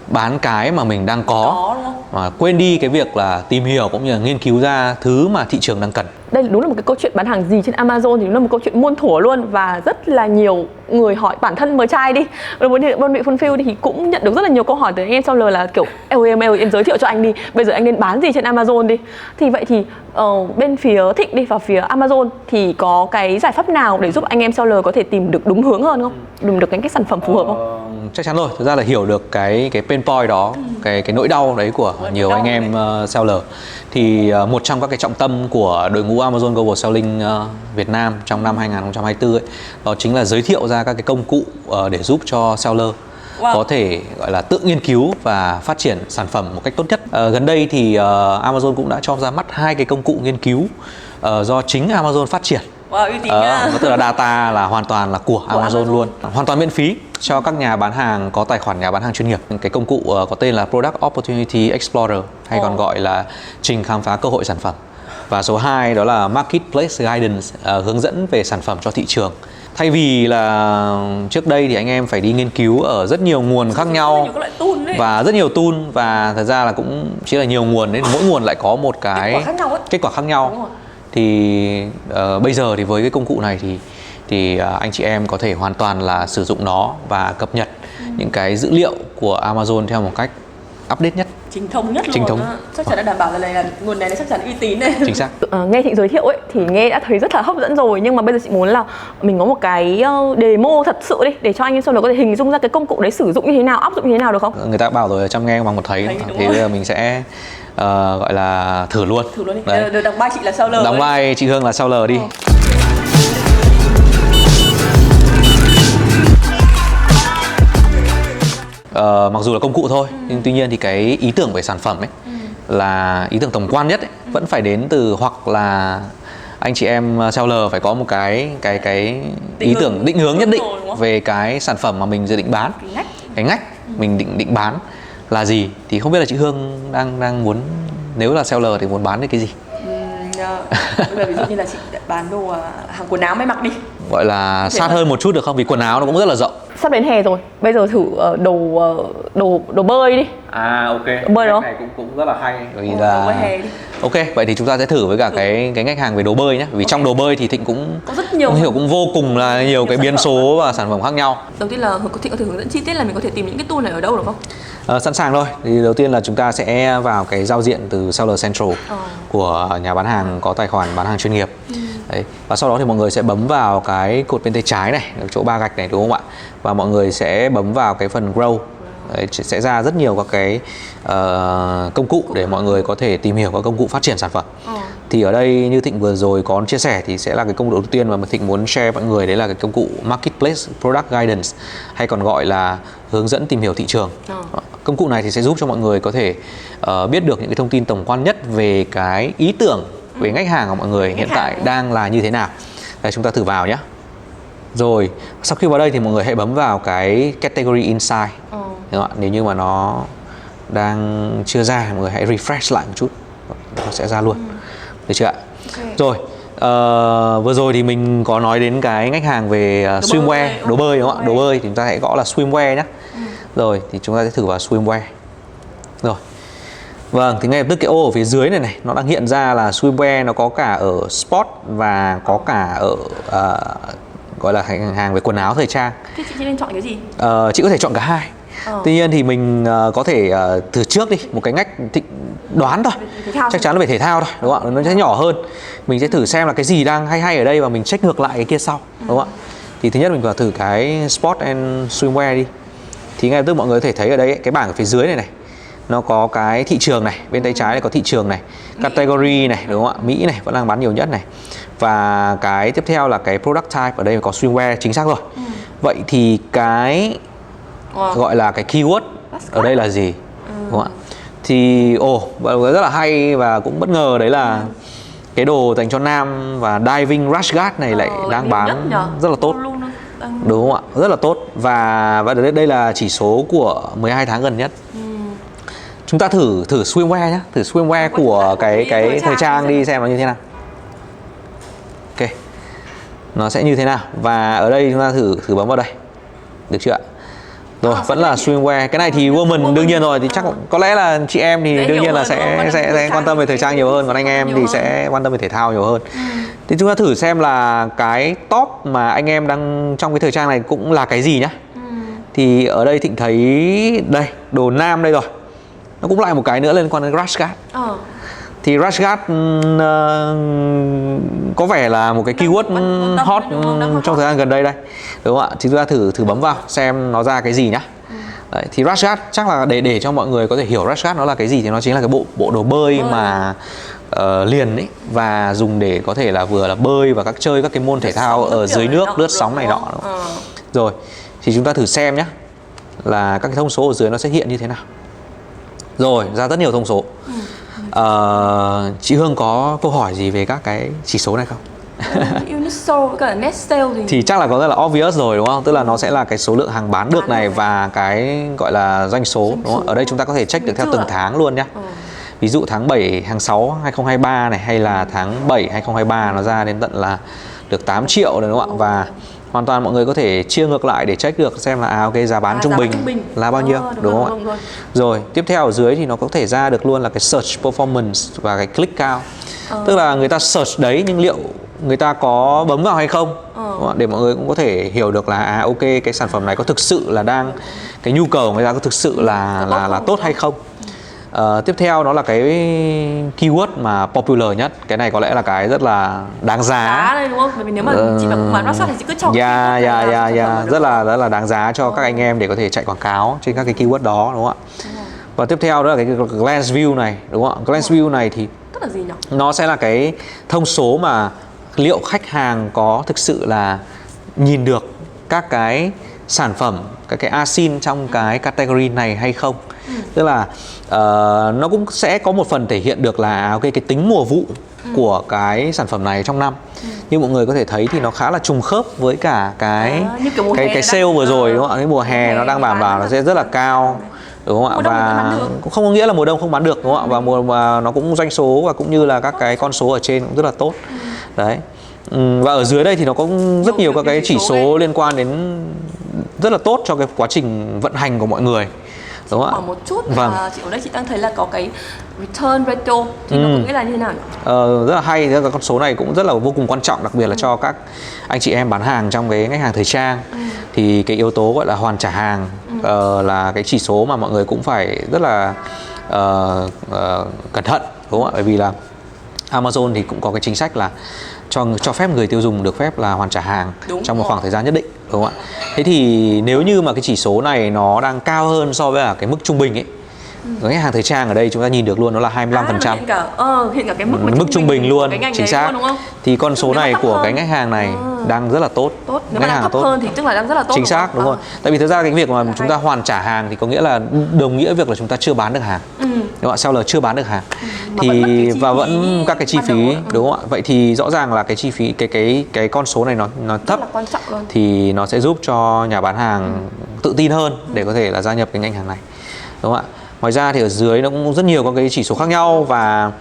Speaker 1: bán cái mà mình đang có mà quên đi cái việc là tìm hiểu cũng như là nghiên cứu ra thứ mà thị trường đang cần.
Speaker 2: Đây đúng là một cái câu chuyện bán hàng gì trên Amazon thì đúng là một câu chuyện muôn thuở luôn, và rất là nhiều người hỏi. Bản thân Mờ Trai đi, đơn vị Fulfill đi thì cũng nhận được rất là nhiều câu hỏi từ anh em seller là kiểu em giới thiệu cho anh đi, bây giờ anh nên bán gì trên Amazon đi. Thì vậy thì bên phía Thịnh đi và phía Amazon thì có cái giải pháp nào để giúp anh em seller có thể tìm được đúng hướng hơn không? Tìm được cái sản phẩm phù hợp không?
Speaker 1: Chắc chắn rồi, thực ra là hiểu được cái pain point đó, cái nỗi đau đấy của nhiều anh em seller. Thì một trong các cái trọng tâm của đội ngũ Amazon Global Selling Việt Nam trong năm 2024 ấy, đó chính là giới thiệu ra các cái công cụ để giúp cho seller có thể gọi là tự nghiên cứu và phát triển sản phẩm một cách tốt nhất. Gần đây thì Amazon cũng đã cho ra mắt 2 cái công cụ nghiên cứu do chính Amazon phát triển.
Speaker 2: Wow, uy tín nha.
Speaker 1: Tức là data là hoàn toàn là của Amazon luôn, hoàn toàn miễn phí cho các nhà bán hàng có tài khoản nhà bán hàng chuyên nghiệp. Cái công cụ có tên là Product Opportunity Explorer, hay còn gọi là trình khám phá cơ hội sản phẩm. Và số 2 đó là Marketplace Guidance, hướng dẫn về sản phẩm cho thị trường. Thay vì là trước đây thì anh em phải đi nghiên cứu ở rất nhiều nguồn khác nhau và rất nhiều tool, và thật ra là cũng chỉ là nhiều nguồn nên mỗi nguồn lại có một cái kết quả khác nhau. Thì bây giờ thì với cái công cụ này thì anh chị em có thể hoàn toàn là sử dụng nó và cập nhật những cái dữ liệu của Amazon theo một cách update nhất,
Speaker 2: chính thống nhất luôn.
Speaker 1: Chính thống.
Speaker 2: Chắc chắn đã đảm bảo là nguồn này chắc chắn uy tín này.
Speaker 1: Chính xác.
Speaker 2: Nghe Thịnh giới thiệu ấy thì nghe đã thấy rất là hấp dẫn rồi, nhưng mà bây giờ chị muốn là mình có một cái demo thật sự đi để cho anh em seller có thể hình dung ra cái công cụ đấy sử dụng như thế nào, áp dụng như thế nào được không?
Speaker 1: Người ta bảo rồi chăm nghe bằng một thấy thì bây giờ mình sẽ gọi là thử luôn.
Speaker 2: Thử luôn đi. Được đóng vai chị là seller.
Speaker 1: Đóng vai chị Hương là seller đi. Mặc dù là công cụ thôi, nhưng tuy nhiên thì cái ý tưởng về sản phẩm ấy là ý tưởng tổng quan nhất ấy, vẫn phải đến từ, hoặc là anh chị em seller phải có một cái ý tưởng định hướng nhất định về cái sản phẩm mà mình dự định bán, cái ngách mình định bán là gì. Thì không biết là chị Hương đang muốn, nếu là seller thì muốn bán được cái gì?
Speaker 2: Bây giờ ví dụ như là chị bán đồ hàng quần áo may mặc đi, gọi
Speaker 1: là sát hơn một chút được không? Vì quần áo nó cũng rất là rộng.
Speaker 2: Sắp đến hè rồi, bây giờ thử đồ bơi đi.
Speaker 1: Ok.
Speaker 2: Đồ bơi đó.
Speaker 1: Cái này cũng rất là hay. Bởi vì là ok, vậy thì chúng ta sẽ thử với cả cái ngách hàng về đồ bơi nhé. Vì trong đồ bơi thì Thịnh cũng
Speaker 2: có rất nhiều,
Speaker 1: cũng vô cùng là nhiều cái biến số và sản phẩm khác nhau.
Speaker 2: Đầu tiên là Thịnh có thể hướng dẫn chi tiết là mình có thể tìm những cái tool này ở đâu được không?
Speaker 1: Sẵn sàng thôi. Thì đầu tiên là chúng ta sẽ vào cái giao diện từ Seller Central của nhà bán hàng có tài khoản bán hàng chuyên nghiệp. Đấy. Và sau đó thì mọi người sẽ bấm vào cái cột bên tay trái này, ở chỗ 3 gạch này, đúng không ạ? Và mọi người sẽ bấm vào cái phần Grow. Đấy, sẽ ra rất nhiều các cái công cụ để mọi người có thể tìm hiểu các công cụ phát triển sản phẩm. Thì ở đây như Thịnh vừa rồi có chia sẻ thì sẽ là cái công cụ đầu tiên mà Thịnh muốn share với mọi người, đấy là cái công cụ Marketplace Product Guidance, hay còn gọi là hướng dẫn tìm hiểu thị trường. Công cụ này thì sẽ giúp cho mọi người có thể biết được những cái thông tin tổng quan nhất về cái ý tưởng về ngách hàng của mọi người hiện tại đang là như thế nào. Đây, chúng ta thử vào nhé. Rồi, sau khi vào đây thì mọi người hãy bấm vào cái Category Insight. Đúng không ạ? Nếu như mà nó đang chưa ra, mọi người hãy refresh lại một chút, nó sẽ ra luôn. Được chưa ạ? Rồi, vừa rồi thì mình có nói đến cái ngách hàng về swimwear, đồ bơi đúng không ạ? Đồ bơi thì chúng ta hãy gõ là swimwear nhé. Rồi, thì chúng ta sẽ thử vào swimwear. Rồi. Vâng, thì ngay lập tức cái ô ở phía dưới này nó đang hiện ra là swimwear nó có cả ở sport và có cả ở gọi là hàng về quần áo thời trang.
Speaker 2: Thế chị nên chọn cái gì?
Speaker 1: Chị có thể chọn cả hai. Tuy nhiên thì mình có thể thử trước đi một cái ngách đoán thôi, chắc chắn là về thể thao thôi, đúng không ạ? Nó sẽ nhỏ hơn. Mình sẽ thử xem là cái gì đang hay ở đây và mình check ngược lại cái kia sau, đúng không ạ? Thì thứ nhất mình vào thử cái sport and swimwear đi. Thì ngay lập tức mọi người có thể thấy ở đây cái bảng ở phía dưới này nó có cái thị trường này, bên tay trái này có thị trường này, category này, đúng không ạ? Mỹ này vẫn đang bán nhiều nhất này. Và cái tiếp theo là cái product type, ở đây có swimwear, chính xác rồi. Vậy thì cái gọi là cái keyword ở đây là gì? Đúng không ạ? Thì rất là hay và cũng bất ngờ, đấy là cái đồ dành cho nam và diving rash guard này lại đang bán rất là tốt. Đúng không ạ? Rất là tốt. Và đây là chỉ số của 12 tháng gần nhất. Chúng ta thử swimwear nhé, thử swimwear của cái thời trang đi xem nó như thế nào. Ok. nó sẽ như thế nào. Và ở đây chúng ta thử bấm vào đây, được chưa ạ? Rồi, vẫn là swimwear. Cái này thì woman đương nhiên rồi, thì chắc có lẽ là chị em thì đương nhiên là sẽ quan tâm về thời trang nhiều hơn, còn anh em thì sẽ quan tâm về thể thao nhiều hơn. Thì chúng ta thử xem là cái top mà anh em đang trong cái thời trang này cũng là cái gì nhá. Thì ở đây Thịnh thấy đây, đồ nam đây rồi. Nó cũng lại một cái nữa liên quan đến rash guard. Thì rash guard có vẻ là một cái keyword hot trong thời gian gần đây đây, đúng không ạ? Thì chúng ta thử bấm vào xem nó ra cái gì nhá. Đấy, thì rash guard chắc là để cho mọi người có thể hiểu rash guard nó là cái gì, thì nó chính là cái bộ đồ bơi mà liền ấy, và dùng để có thể là vừa là bơi và chơi các cái môn thể thao ở dưới nước, lướt sóng này nọ. Rồi, thì chúng ta thử xem nhé, là các cái thông số ở dưới nó sẽ hiện như thế nào. Rồi, ra rất nhiều thông số. Chị Hương có câu hỏi gì về các cái chỉ số này không?
Speaker 2: Unit sold với cả net sale
Speaker 1: thì chắc là có rất là obvious rồi, đúng không? Tức là nó sẽ là cái số lượng hàng bán được này và cái gọi là doanh số, đúng không? Ở đây chúng ta có thể check được theo từng tháng luôn nhé. Ví dụ tháng 7, tháng 6, 2023 này, hay là tháng 7, 2023 nó ra đến tận là được 8 triệu rồi, đúng không ạ? Và hoàn toàn mọi người có thể chia ngược lại để check được xem là ok, giá bán trung bình là bao nhiêu, đúng không ạ? Rồi, tiếp theo ở dưới thì nó có thể ra được luôn là cái search performance và cái click count. Tức là người ta search đấy nhưng liệu người ta có bấm vào hay không, để mọi người cũng có thể hiểu được là ok, cái sản phẩm này có thực sự là đang, cái nhu cầu của người ta có thực sự là tốt hay không. Tiếp theo đó là cái keyword mà popular nhất. Cái này có lẽ là cái rất là đáng giá
Speaker 2: đây, đúng không? Bởi vì nếu mà chị mà bán website thì chị cứ cho
Speaker 1: rất là đáng giá cho các anh em để có thể chạy quảng cáo trên các cái keyword đó, đúng không ạ? Và tiếp theo đó là cái glance view này, đúng không ạ? Glance view này thì
Speaker 2: tức là gì nhỉ?
Speaker 1: Nó sẽ là cái thông số mà liệu khách hàng có thực sự là nhìn được các cái sản phẩm, các cái asin trong cái category này hay không. Tức là nó cũng sẽ có một phần thể hiện được là ok, cái tính mùa vụ của cái sản phẩm này trong năm. Như mọi người có thể thấy thì nó khá là trùng khớp với cả cái sale vừa rồi, đúng không ạ? Cái mùa hè nó đang bảo nó sẽ rất là cao, đúng không ạ? Và cũng không có nghĩa là mùa đông không bán được, đúng không ạ? Và mà nó cũng doanh số và cũng như là các cái con số ở trên cũng rất là tốt. Đấy. Và ở dưới đây thì nó có rất nhiều các cái chỉ số liên quan đến rất là tốt cho cái quá trình vận hành của mọi người. Đúng không ạ?
Speaker 2: Một chút, chị ở đây chị đang thấy là có cái return ratio thì nó có nghĩa là như thế nào nhỉ?
Speaker 1: Rất là hay, cái con số này cũng rất là vô cùng quan trọng, đặc biệt là cho các anh chị em bán hàng trong cái ngành hàng thời trang. Thì cái yếu tố gọi là hoàn trả hàng là cái chỉ số mà mọi người cũng phải rất là cẩn thận, đúng không ạ? Bởi vì là Amazon thì cũng có cái chính sách là cho phép người tiêu dùng được phép là hoàn trả hàng trong một khoảng thời gian nhất định, đúng không ạ? Thế thì nếu như mà cái chỉ số này nó đang cao hơn so với cái mức trung bình ấy, cái hàng thời trang ở đây chúng ta nhìn được luôn, nó là 25%.
Speaker 2: Hiện cả cái mức
Speaker 1: trung bình luôn, chính xác.
Speaker 2: Luôn, đúng không?
Speaker 1: Thì con số này của cái ngách hàng này đang rất là tốt.
Speaker 2: Nếu mà đang thấp hơn thì tức là đang rất là tốt.
Speaker 1: Chính xác, đúng rồi. Tại vì thực ra cái việc mà chúng ta hoàn trả hàng thì có nghĩa là đồng nghĩa việc là chúng ta chưa bán được hàng. Đúng không ạ? Sau là chưa bán được hàng. Thì và vẫn các cái chi phí, đúng không ạ? Vậy thì rõ ràng là cái chi phí, cái con số này nó thấp, thì nó sẽ giúp cho nhà bán hàng tự tin hơn để có thể là gia nhập cái ngành hàng này, đúng không ạ? Ngoài ra thì ở dưới nó cũng rất nhiều các cái chỉ số khác nhau. Và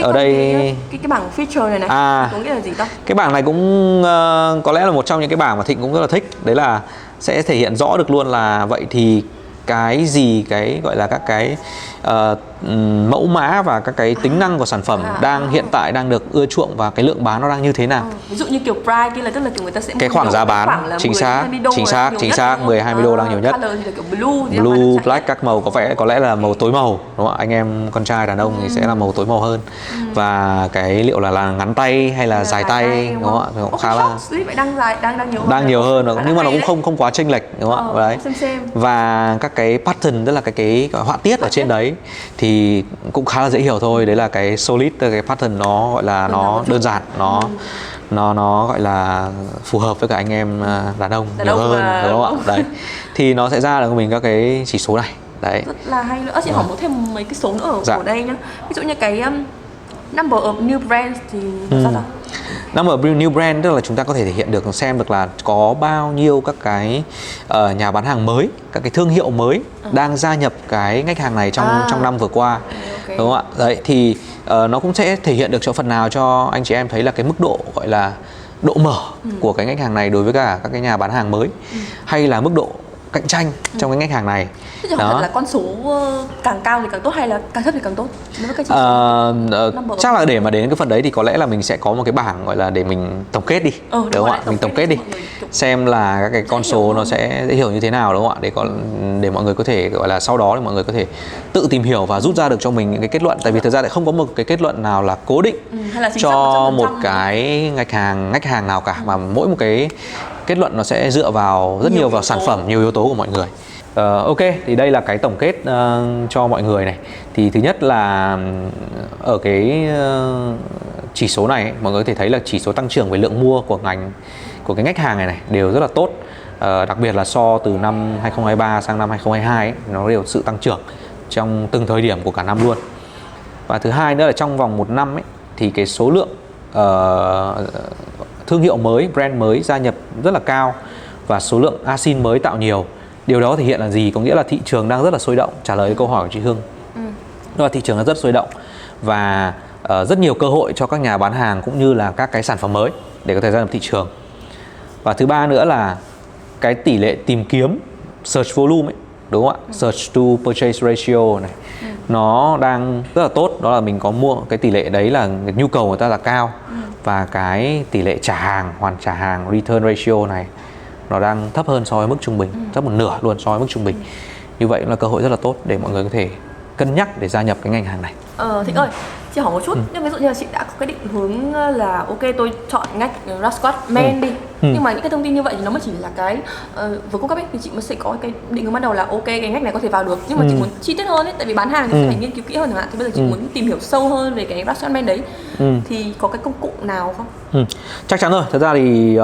Speaker 1: ở đây
Speaker 2: cái bảng feature này có nghĩa là gì ta? Cái
Speaker 1: bảng này cũng có lẽ là một trong những cái bảng mà Thịnh cũng rất là thích. Đấy là sẽ thể hiện rõ được luôn là vậy thì cái gì, cái gọi là các cái mẫu mã và các cái tính năng của sản phẩm đang hiện tại đang được ưa chuộng và cái lượng bán nó đang như thế nào.
Speaker 2: Ví dụ như kiểu price kia là tức là kiểu người ta sẽ
Speaker 1: cái khoảng giá bán chính xác 10-20 đô đang nhiều nhất.
Speaker 2: Color thì là kiểu
Speaker 1: blue, black, các màu có lẽ là màu tối màu, đúng không ạ? Anh em con trai đàn ông thì sẽ là màu tối màu hơn. Và cái liệu là ngắn tay hay là dài tay, đúng không ạ? Cũng khá là đang nhiều hơn, nhưng mà nó cũng không quá chênh lệch, đúng không ạ? Đấy. Và các cái pattern, tức là cái họa tiết ở trên đấy thì cũng khá là dễ hiểu thôi. Đấy là cái solid, cái pattern nó gọi là nó đơn giản, nó gọi là phù hợp với cả anh em đàn ông nhiều hơn, đúng không ạ? Đấy. Thì nó sẽ ra được cho mình các cái chỉ số này. Đấy.
Speaker 2: Rất là hay nữa. Chị hỏi một thêm mấy cái số nữa ở đây nhá. Ví dụ như cái number of new brands thì sao ta?
Speaker 1: Number of new brand tức là chúng ta có thể thể hiện được, xem được là có bao nhiêu các cái nhà bán hàng mới, các cái thương hiệu mới đang gia nhập cái ngách hàng này trong năm vừa qua, đúng không ạ? Đấy thì nó cũng sẽ thể hiện được cho phần nào cho anh chị em thấy là cái mức độ gọi là độ mở của cái ngách hàng này đối với cả các cái nhà bán hàng mới, hay là mức độ cạnh tranh trong cái ngách hàng này.
Speaker 2: Thế thì hỏi thật là con số càng cao thì càng tốt hay là càng thấp thì càng tốt? Đối với các chỉ số
Speaker 1: chắc là để mà đến cái phần đấy thì có lẽ là mình sẽ có một cái bảng gọi là để mình tổng kết đi, đúng không ạ? Mình tổng kết đi xem là các cái con số nó sẽ dễ hiểu như thế nào, đúng không ạ? Để mọi người có thể gọi là sau đó thì mọi người có thể tự tìm hiểu và rút ra được cho mình những cái kết luận. Tại vì thực ra lại không có một cái kết luận nào là cố định cho một cái ngách hàng nào cả, mà mỗi một cái kết luận nó sẽ dựa vào rất nhiều vào sản phẩm, nhiều yếu tố của mọi người. Ok, thì đây là cái tổng kết cho mọi người này. Thì thứ nhất là ở cái chỉ số này mọi người có thể thấy là chỉ số tăng trưởng về lượng mua của cái ngách hàng này đều rất là tốt. Đặc biệt là so từ năm 2023 sang năm 2022 nó đều sự tăng trưởng trong từng thời điểm của cả năm luôn. Và thứ hai nữa là trong vòng một năm thì cái số lượng thương hiệu mới, brand mới gia nhập rất là cao và số lượng ASIN mới tạo nhiều. Điều đó thể hiện là gì? Có nghĩa là thị trường đang rất là sôi động. Trả lời câu hỏi của chị Hương, đó là thị trường đang rất sôi động và rất nhiều cơ hội cho các nhà bán hàng cũng như là các cái sản phẩm mới để có thể gia nhập thị trường. Và thứ ba nữa là cái tỷ lệ tìm kiếm search volume đúng không ạ? Search to purchase ratio này nó đang rất là tốt. Đó là mình có mua cái tỷ lệ đấy là nhu cầu người ta là cao và cái tỷ lệ hoàn trả hàng return ratio này nó đang thấp hơn so với mức trung bình, thấp một nửa luôn so với mức trung bình. Như vậy là cơ hội rất là tốt để mọi người có thể cân nhắc để gia nhập cái ngành hàng này.
Speaker 2: Thịnh ơi, chị hỏi một chút, nhưng ví dụ như là chị đã có cái định hướng là ok tôi chọn ngách Rascot Men đi, nhưng mà những cái thông tin như vậy thì nó mới chỉ là cái vừa cung cấp thì chị mới sẽ có cái định hướng ban đầu là ok cái ngách này có thể vào được, nhưng mà chị muốn chi tiết hơn tại vì bán hàng thì phải nghiên cứu kỹ hơn chẳng hạn, thì bây giờ chị muốn tìm hiểu sâu hơn về cái Rascot Men đấy thì có cái công cụ nào không?
Speaker 1: Chắc chắn rồi. Thật ra thì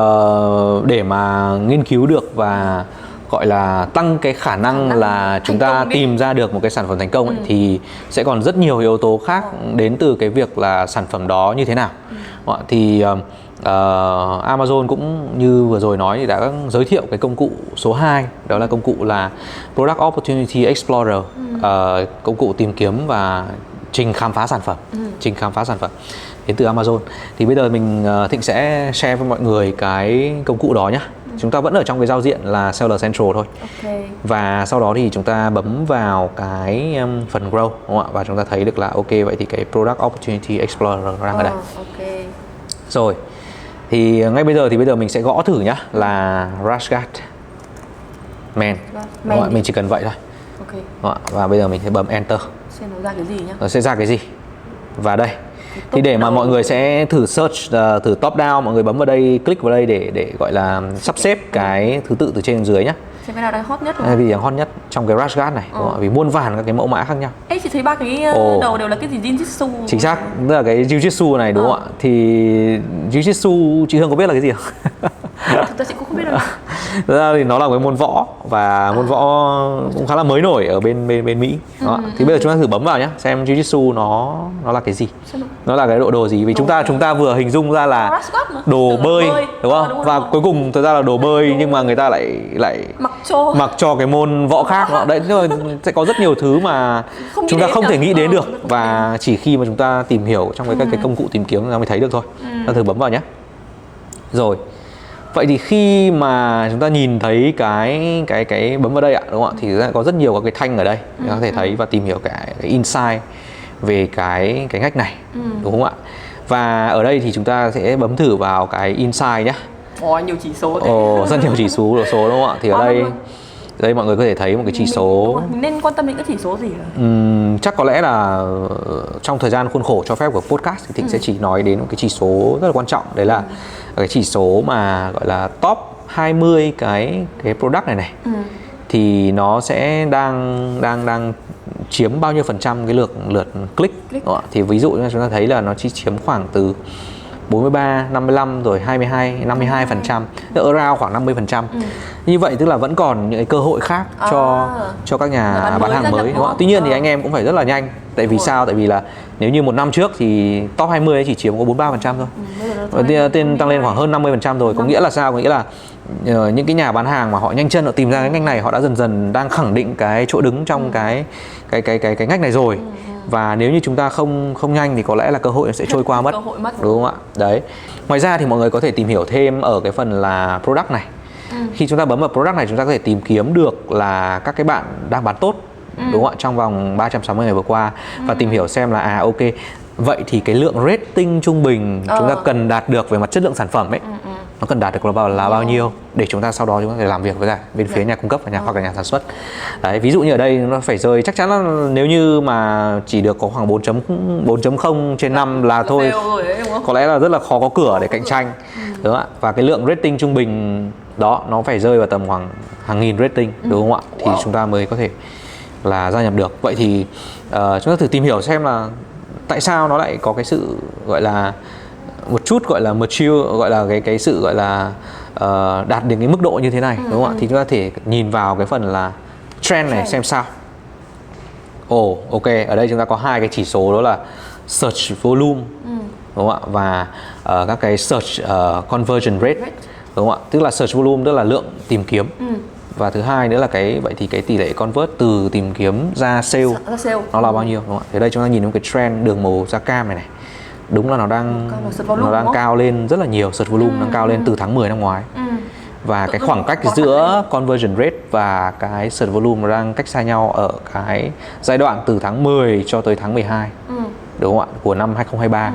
Speaker 1: để mà nghiên cứu được và gọi là tăng cái khả năng là chúng ta tìm ra được một cái sản phẩm thành công thì sẽ còn rất nhiều yếu tố khác đến từ cái việc là sản phẩm đó như thế nào. Thì Amazon cũng như vừa rồi nói thì đã giới thiệu cái công cụ số 2, đó là công cụ là Product Opportunity Explorer, công cụ tìm kiếm và trình khám phá sản phẩm đến từ Amazon. Thì bây giờ Thịnh sẽ share với mọi người cái công cụ đó nhé. Chúng ta vẫn ở trong cái giao diện là Seller Central thôi. Và sau đó thì chúng ta bấm vào cái phần Grow, đúng không ạ? Và chúng ta thấy được là ok, vậy thì cái Product Opportunity Explorer đang ở đây. Rồi, thì ngay bây giờ mình sẽ gõ thử nhá là Rascot Men. Mình chỉ cần vậy thôi. Và bây giờ mình sẽ bấm Enter.
Speaker 2: Xem nó ra cái gì nhá.
Speaker 1: Nó sẽ ra cái gì. Và đây. Thì để mà mọi người sẽ thử search, thử top down, mọi người bấm vào đây, click vào đây để gọi là sắp xếp cái thứ tự từ trên đến dưới nhá.
Speaker 2: Xem cái nào đang hot nhất rồi.
Speaker 1: Vì hot nhất trong cái Rascot này, vì muôn vàn các cái mẫu mã khác nhau.
Speaker 2: Ê, chị thấy ba cái đầu đều là cái gì Jiu-Jitsu.
Speaker 1: Chính xác, tức là cái Jiu-Jitsu này đúng không ạ? Thì Jiu-Jitsu chị Hương có biết là cái gì không?
Speaker 2: Thực ra chị cũng không biết đâu.
Speaker 1: Thực ra thì nó là một môn võ và môn võ cũng khá là mới nổi ở bên Mỹ. Thì bây giờ chúng ta thử bấm vào nhé, xem Jiu-Jitsu nó là cái gì, nó là cái đồ gì. Vì chúng ta vừa hình dung ra là đồ bơi đúng không? Và cuối cùng thực ra là đồ bơi nhưng mà người ta lại mặc cho cái môn võ khác. Đấy, sẽ có rất nhiều thứ mà chúng ta không thể nghĩ đến được, và chỉ khi mà chúng ta tìm hiểu trong cái công cụ tìm kiếm chúng ta mới thấy được thôi. Ta thử bấm vào nhé. Rồi. Vậy thì khi mà chúng ta nhìn thấy cái bấm vào đây ạ, đúng không ạ? Thì có rất nhiều các cái thanh ở đây để có thể thấy và tìm hiểu cái insight về cái ngách này, đúng không ạ? Và ở đây thì chúng ta sẽ bấm thử vào cái insight nhé.
Speaker 2: Nhiều chỉ số thế.
Speaker 1: Rất nhiều chỉ số đúng không ạ? Thì ở đây mọi người có thể thấy một cái chỉ số.
Speaker 2: Mình nên quan tâm đến cái chỉ số gì hả?
Speaker 1: Chắc có lẽ là trong thời gian khuôn khổ cho phép của podcast thì Thịnh sẽ chỉ nói đến một cái chỉ số rất là quan trọng, đấy là cái chỉ số mà gọi là top 20 cái product này. Thì nó sẽ đang chiếm bao nhiêu phần trăm cái lượt click. Thì ví dụ như chúng ta thấy là nó chỉ chiếm khoảng từ 43, 55 rồi 22, 52%, around khoảng 50%. Như vậy tức là vẫn còn những cái cơ hội khác cho các nhà bán hàng mới, đúng không? Tuy nhiên thì anh em cũng phải rất là nhanh. Tại vì sao? Tại vì là nếu như một năm trước thì top 20 ấy chỉ chiếm có 43% thôi. Và tên tăng lên khoảng hơn 50% rồi. Có nghĩa là sao? Có nghĩa là những cái nhà bán hàng mà họ nhanh chân họ tìm ra cái ngành này, họ đã dần dần đang khẳng định cái chỗ đứng trong cái ngách này rồi. Và nếu như chúng ta không nhanh thì có lẽ là cơ hội sẽ trôi qua mất.
Speaker 2: Cơ hội mất.
Speaker 1: Đúng không ạ? Đấy. Ngoài ra thì mọi người có thể tìm hiểu thêm ở cái phần là product này. Khi chúng ta bấm vào product này, chúng ta có thể tìm kiếm được là các cái bạn đang bán tốt, đúng không ạ, trong vòng 360 ngày vừa qua, và tìm hiểu xem là ok, vậy thì cái lượng rating trung bình chúng ta cần đạt được về mặt chất lượng sản phẩm ấy, nó cần đạt được là bao nhiêu, để chúng ta sau đó chúng ta có thể làm việc với cả bên phía nhà cung cấp và hoặc là nhà sản xuất. Đấy, ví dụ như ở đây nó phải rơi, chắc chắn là nếu như mà chỉ được có khoảng 4.0 trên 5 là thôi, có lẽ là rất là khó có cửa để cạnh tranh, đúng không ạ? Và cái lượng rating trung bình đó nó phải rơi vào tầm khoảng hàng nghìn rating, đúng không ạ? Thì chúng ta mới có thể là gia nhập được. Vậy thì chúng ta thử tìm hiểu xem là tại sao nó lại có cái sự gọi là một chút gọi là mature, gọi là cái sự gọi là đạt đến cái mức độ như thế này, đúng không ạ? Thì chúng ta thể nhìn vào cái phần là trend này xem sao. Ok, ở đây chúng ta có hai cái chỉ số, đó là search volume, đúng không ạ? Và các cái search conversion rate, đúng không ạ? Tức là search volume tức là lượng tìm kiếm. Và thứ hai nữa là vậy thì cái tỷ lệ convert từ tìm kiếm ra sale nó là bao nhiêu, đúng không ạ? Thì đây chúng ta nhìn một cái trend đường màu da cam này. Đúng là nó đang cao lên rất là nhiều, search volume đang cao lên từ tháng 10 năm ngoái. Và cái khoảng cách giữa conversion rate và cái search volume nó đang cách xa nhau ở cái giai đoạn từ tháng 10 cho tới tháng 12, đúng không ạ, của năm 2023.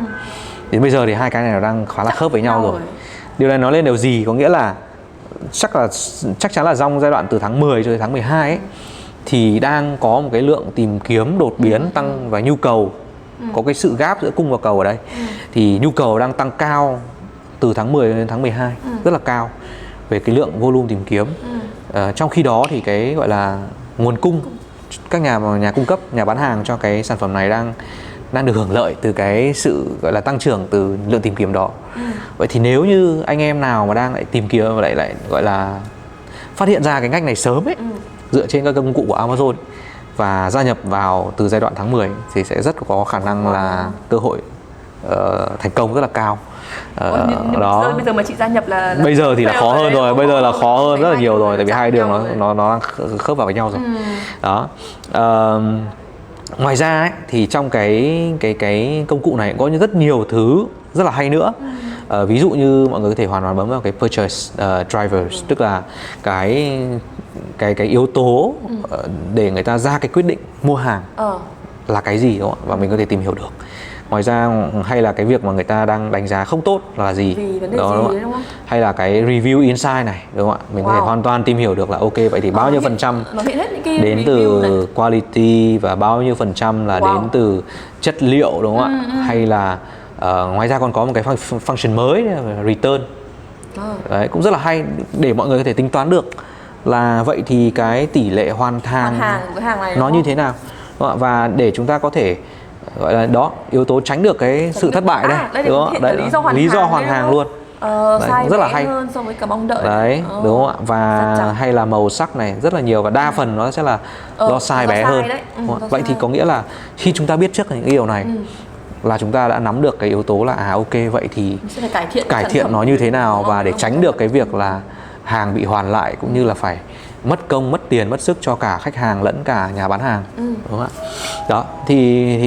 Speaker 1: Đến bây giờ thì hai cái này nó đang khá là khớp với nhau rồi. Điều này nói lên điều gì? Có nghĩa là chắc chắn là trong giai đoạn từ tháng 10 cho tới tháng 12 ấy, thì đang có một cái lượng tìm kiếm đột biến tăng và nhu cầu, có cái sự gap giữa cung và cầu ở đây. Thì nhu cầu đang tăng cao từ tháng 10 đến tháng 12, rất là cao về cái lượng volume tìm kiếm. Trong khi đó thì cái gọi là nguồn cung, các nhà cung cấp, nhà bán hàng cho cái sản phẩm này đang được hưởng lợi từ cái sự gọi là tăng trưởng từ lượng tìm kiếm đó. Vậy thì nếu như anh em nào mà đang lại tìm kiếm và lại gọi là phát hiện ra cái ngách này sớm ấy, dựa trên các công cụ của Amazon và gia nhập vào từ giai đoạn tháng 10 thì sẽ rất có khả năng là cơ hội thành công rất là cao.
Speaker 2: Đó. Bây giờ mà chị gia nhập là
Speaker 1: bây giờ thì là khó hơn rồi, bây giờ là khó hơn rất là nhiều rồi, tại vì hai đường nó khớp vào với nhau rồi. Đó. Ngoài ra ấy, thì trong cái công cụ này có rất nhiều thứ rất là hay nữa. Ví dụ như mọi người có thể hoàn toàn bấm vào cái purchase drivers, tức là cái yếu tố để người ta ra cái quyết định mua hàng là cái gì, đúng không? Và mình có thể tìm hiểu được. Ngoài ra hay là cái việc mà người ta đang đánh giá không tốt là gì,
Speaker 2: đó,
Speaker 1: đúng không? Hay là cái review insight này, đúng không ạ? Mình có thể hoàn toàn tìm hiểu được là ok, vậy thì bao nhiêu phần trăm đến từ quality và bao nhiêu phần trăm là đến từ chất liệu, đúng không ạ? Hay là ngoài ra còn có một cái function mới là return. Đấy, cũng rất là hay để mọi người có thể tính toán được là vậy thì cái tỷ lệ hoàn hàng này nó như thế nào, và để chúng ta có thể gọi là đó yếu tố tránh được cái sự thất bại đây, đúng không? Đấy, lý do hoàn hàng luôn. Đấy, rất là hay
Speaker 2: hơn so với cả mong đợi.
Speaker 1: Đấy, đúng không ạ? Và hay là màu sắc này rất là nhiều, và đa phần nó sẽ là do size bé hơn. Vậy thì có nghĩa là khi chúng ta biết trước những điều này là chúng ta đã nắm được cái yếu tố là ok, vậy thì cải thiện nó như thế nào, và để tránh được cái việc là hàng bị hoàn lại, cũng như là phải mất công, mất tiền, mất sức cho cả khách hàng lẫn cả nhà bán hàng, đúng không ạ? Đó, thì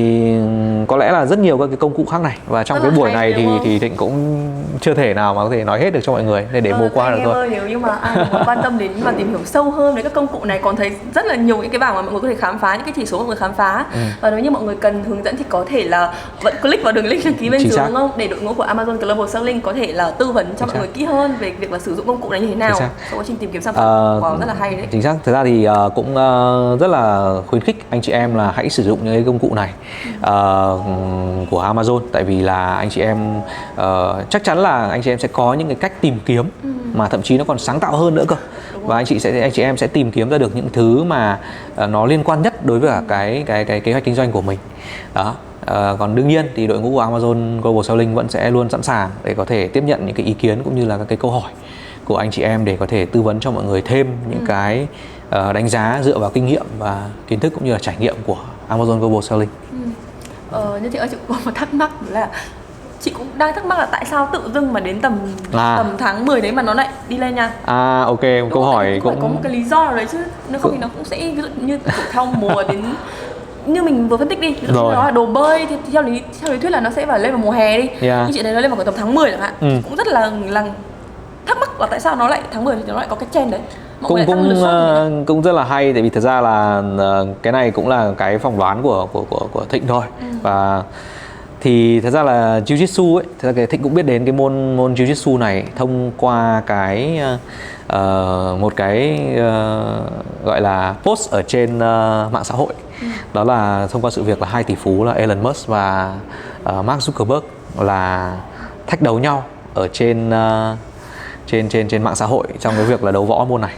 Speaker 1: có lẽ là rất nhiều các cái công cụ khác này, và trong cái buổi này thì Thịnh cũng chưa thể nào mà có thể nói hết được cho mọi người, để mô qua được thôi.
Speaker 2: Nếu như mà ai mà quan tâm đến và tìm hiểu sâu hơn về các công cụ này, còn thấy rất là nhiều những cái bảng mà mọi người có thể khám phá, những cái chỉ số mọi người khám phá. Và nếu như mọi người cần hướng dẫn thì có thể là vẫn click vào đường link đăng ký bên dưới, đúng không? Để đội ngũ của Amazon Global Selling có thể là tư vấn cho mọi người kỹ hơn về việc là sử dụng công cụ này như thế nào trong quá trình tìm kiếm sản phẩm. Rất là hay đấy.
Speaker 1: Chính xác. Thực ra thì cũng rất là khuyến khích anh chị em là hãy sử dụng những cái công cụ này của Amazon, tại vì là anh chị em chắc chắn là anh chị em sẽ có những cái cách tìm kiếm mà thậm chí nó còn sáng tạo hơn nữa cơ. Và anh chị em sẽ tìm kiếm ra được những thứ mà nó liên quan nhất đối với cả cái kế hoạch kinh doanh của mình. Đó. Còn đương nhiên thì đội ngũ của Amazon Global Selling vẫn sẽ luôn sẵn sàng để có thể tiếp nhận những cái ý kiến cũng như là các cái câu hỏi của anh chị em để có thể tư vấn cho mọi người thêm những cái đánh giá dựa vào kinh nghiệm và kiến thức cũng như là trải nghiệm của Amazon Global Selling.
Speaker 2: Như chị ơi, chị có một thắc mắc là chị cũng đang thắc mắc là tại sao tự dưng mà đến tầm tháng 10 đấy mà nó lại đi lên nha.
Speaker 1: Ok, câu hỏi cũng
Speaker 2: có một cái lý do nào đấy chứ, nếu không thì nó cũng sẽ ví dụ như theo mùa đến như mình vừa phân tích đi, ví dụ như nó là đồ bơi thì theo lý thuyết là nó sẽ lên vào mùa hè đi. Nhưng chị thấy nó lên vào tầm tháng 10 chẳng hạn. Cũng rất là thắc mắc là tại sao nó lại tháng 10 thì nó lại có cái trend đấy.
Speaker 1: Cũng rất là hay, tại vì thật ra là cái này cũng là cái phỏng đoán của Thịnh thôi. Và thì thật ra là Jiu-Jitsu ấy, thật ra cái Thịnh cũng biết đến cái môn Jiu-Jitsu này thông qua cái một cái gọi là post ở trên mạng xã hội. Đó là thông qua sự việc là hai tỷ phú là Elon Musk và Mark Zuckerberg là thách đấu nhau ở trên mạng xã hội trong cái việc là đấu võ môn này.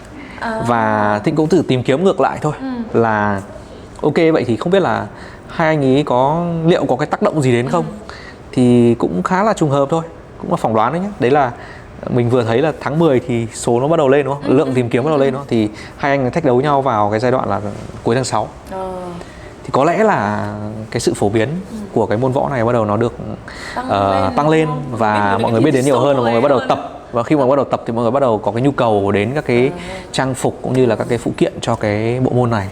Speaker 1: Và Thịnh cũng thử tìm kiếm ngược lại thôi, là ok vậy thì không biết là hai anh ấy liệu có cái tác động gì đến không. Thì cũng khá là trùng hợp thôi, cũng là phỏng đoán đấy nhé. Đấy là mình vừa thấy là tháng 10 thì số nó bắt đầu lên đúng không? Lượng tìm kiếm bắt đầu lên đúng không? Thì hai anh thách đấu nhau vào cái giai đoạn là cuối tháng 6. Thì có lẽ là cái sự phổ biến của cái môn võ này bắt đầu nó được tăng lên và mọi người biết đến nhiều hơn, và mọi người bắt đầu tập. Và khi mà bắt đầu tập thì mọi người bắt đầu có cái nhu cầu đến các cái trang phục cũng như là các cái phụ kiện cho cái bộ môn này.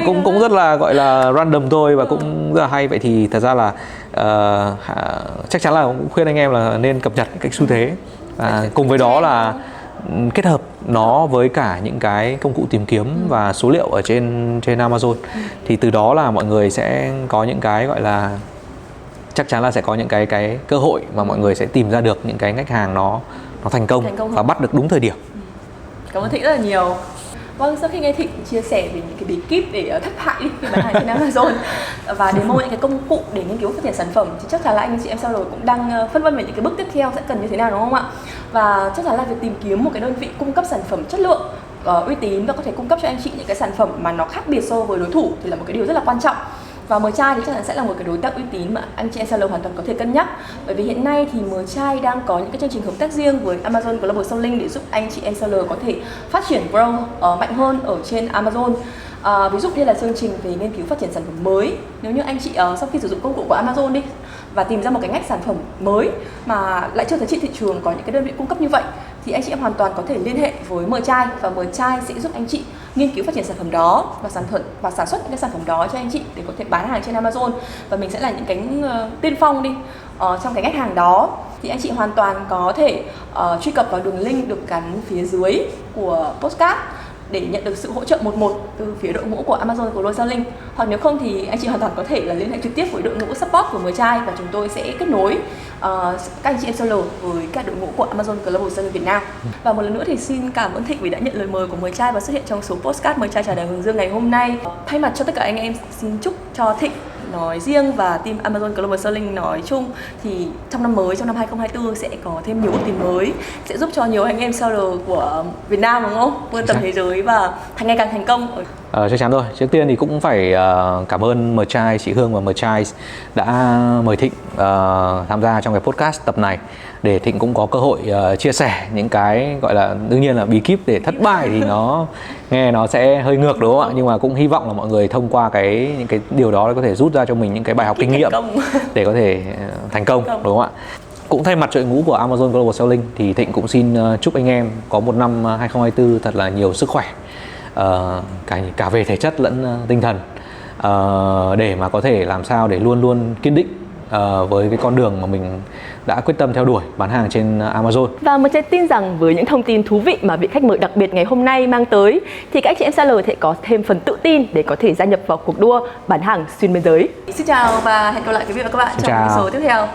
Speaker 1: Cũng rất là gọi là random thôi và cũng rất là hay. Vậy thì thật ra là chắc chắn là cũng khuyên anh em là nên cập nhật cái xu thế. Và cùng với đó là kết hợp nó với cả những cái công cụ tìm kiếm và số liệu ở trên Amazon. Thì từ đó là mọi người sẽ có những cái gọi là chắc chắn là sẽ có những cái cơ hội mà mọi người sẽ tìm ra được những cái khách hàng nó thành công và bắt được đúng thời điểm.
Speaker 2: Cảm ơn Thịnh rất là nhiều. Vâng, sau khi nghe Thịnh chia sẻ về những cái bí kíp để thất bại khi bán hàng trên Amazon và demo những cái công cụ để nghiên cứu phát triển sản phẩm, thì chắc chắn là anh chị em seller cũng đang phân vân về những cái bước tiếp theo sẽ cần như thế nào, đúng không ạ? Và chắc chắn là việc tìm kiếm một cái đơn vị cung cấp sản phẩm chất lượng, uy tín và có thể cung cấp cho anh chị những cái sản phẩm mà nó khác biệt so với đối thủ thì là một cái điều rất là quan trọng. Và MChai thì chắc chắn sẽ là một cái đối tác uy tín mà anh chị em seller hoàn toàn có thể cân nhắc. Bởi vì hiện nay thì MChai đang có những cái chương trình hợp tác riêng với Amazon Global Selling để giúp anh chị em seller có thể phát triển grow mạnh hơn ở trên Amazon. Ví dụ như là chương trình về nghiên cứu phát triển sản phẩm mới. Nếu như anh chị sau khi sử dụng công cụ của Amazon đi và tìm ra một cái ngách sản phẩm mới mà lại chưa thấy trên thị trường có những cái đơn vị cung cấp như vậy, thì anh chị em hoàn toàn có thể liên hệ với MChai và MChai sẽ giúp anh chị nghiên cứu phát triển sản phẩm đó và sản xuất những cái sản phẩm đó cho anh chị để có thể bán hàng trên Amazon. Và mình sẽ là những cái tiên phong đi trong cái ngách hàng đó. Thì anh chị hoàn toàn có thể truy cập vào đường link được gắn phía dưới của podcast để nhận được sự hỗ trợ 1-1 từ phía đội ngũ của Amazon Global Selling. Hoặc nếu không thì anh chị hoàn toàn có thể là liên hệ trực tiếp với đội ngũ support của MChai và chúng tôi sẽ kết nối các anh chị em seller với các đội ngũ của Amazon Global Selling Việt Nam. Và một lần nữa thì xin cảm ơn Thịnh vì đã nhận lời mời của MChai và xuất hiện trong số podcast MChai Trà Đá Hướng Dương ngày hôm nay. Thay mặt cho tất cả anh em xin chúc cho Thịnh nói riêng và team Amazon Global Selling nói chung thì trong năm mới, trong năm 2024 sẽ có thêm nhiều bước tiến mới, sẽ giúp cho nhiều anh em seller của Việt Nam, đúng không, vươn tầm thế giới và ngày càng thành công.
Speaker 1: Chắc chắn rồi. Trước tiên thì cũng phải cảm ơn MChai, chị Hương và MChai đã mời Thịnh tham gia trong cái podcast tập này để Thịnh cũng có cơ hội chia sẻ những cái gọi là đương nhiên là bí kíp để thất bại thì nó nghe nó sẽ hơi ngược, đúng không ạ? Nhưng mà cũng hy vọng là mọi người thông qua những cái điều đó có thể rút ra cho mình những cái bài học kinh nghiệm để có thể thành công, đúng không ạ? Cũng thay mặt đội ngũ của Amazon Global Selling thì Thịnh cũng xin chúc anh em có một năm 2024 thật là nhiều sức khỏe, cả về thể chất lẫn tinh thần, để mà có thể làm sao để luôn luôn kiên định với cái con đường mà mình đã quyết tâm theo đuổi, bán hàng trên Amazon.
Speaker 2: Và MChai tin rằng với những thông tin thú vị mà vị khách mời đặc biệt ngày hôm nay mang tới thì các anh chị em seller sẽ có thêm phần tự tin để có thể gia nhập vào cuộc đua bán hàng xuyên biên giới. Xin chào và hẹn gặp lại quý vị và các bạn trong những số tiếp theo.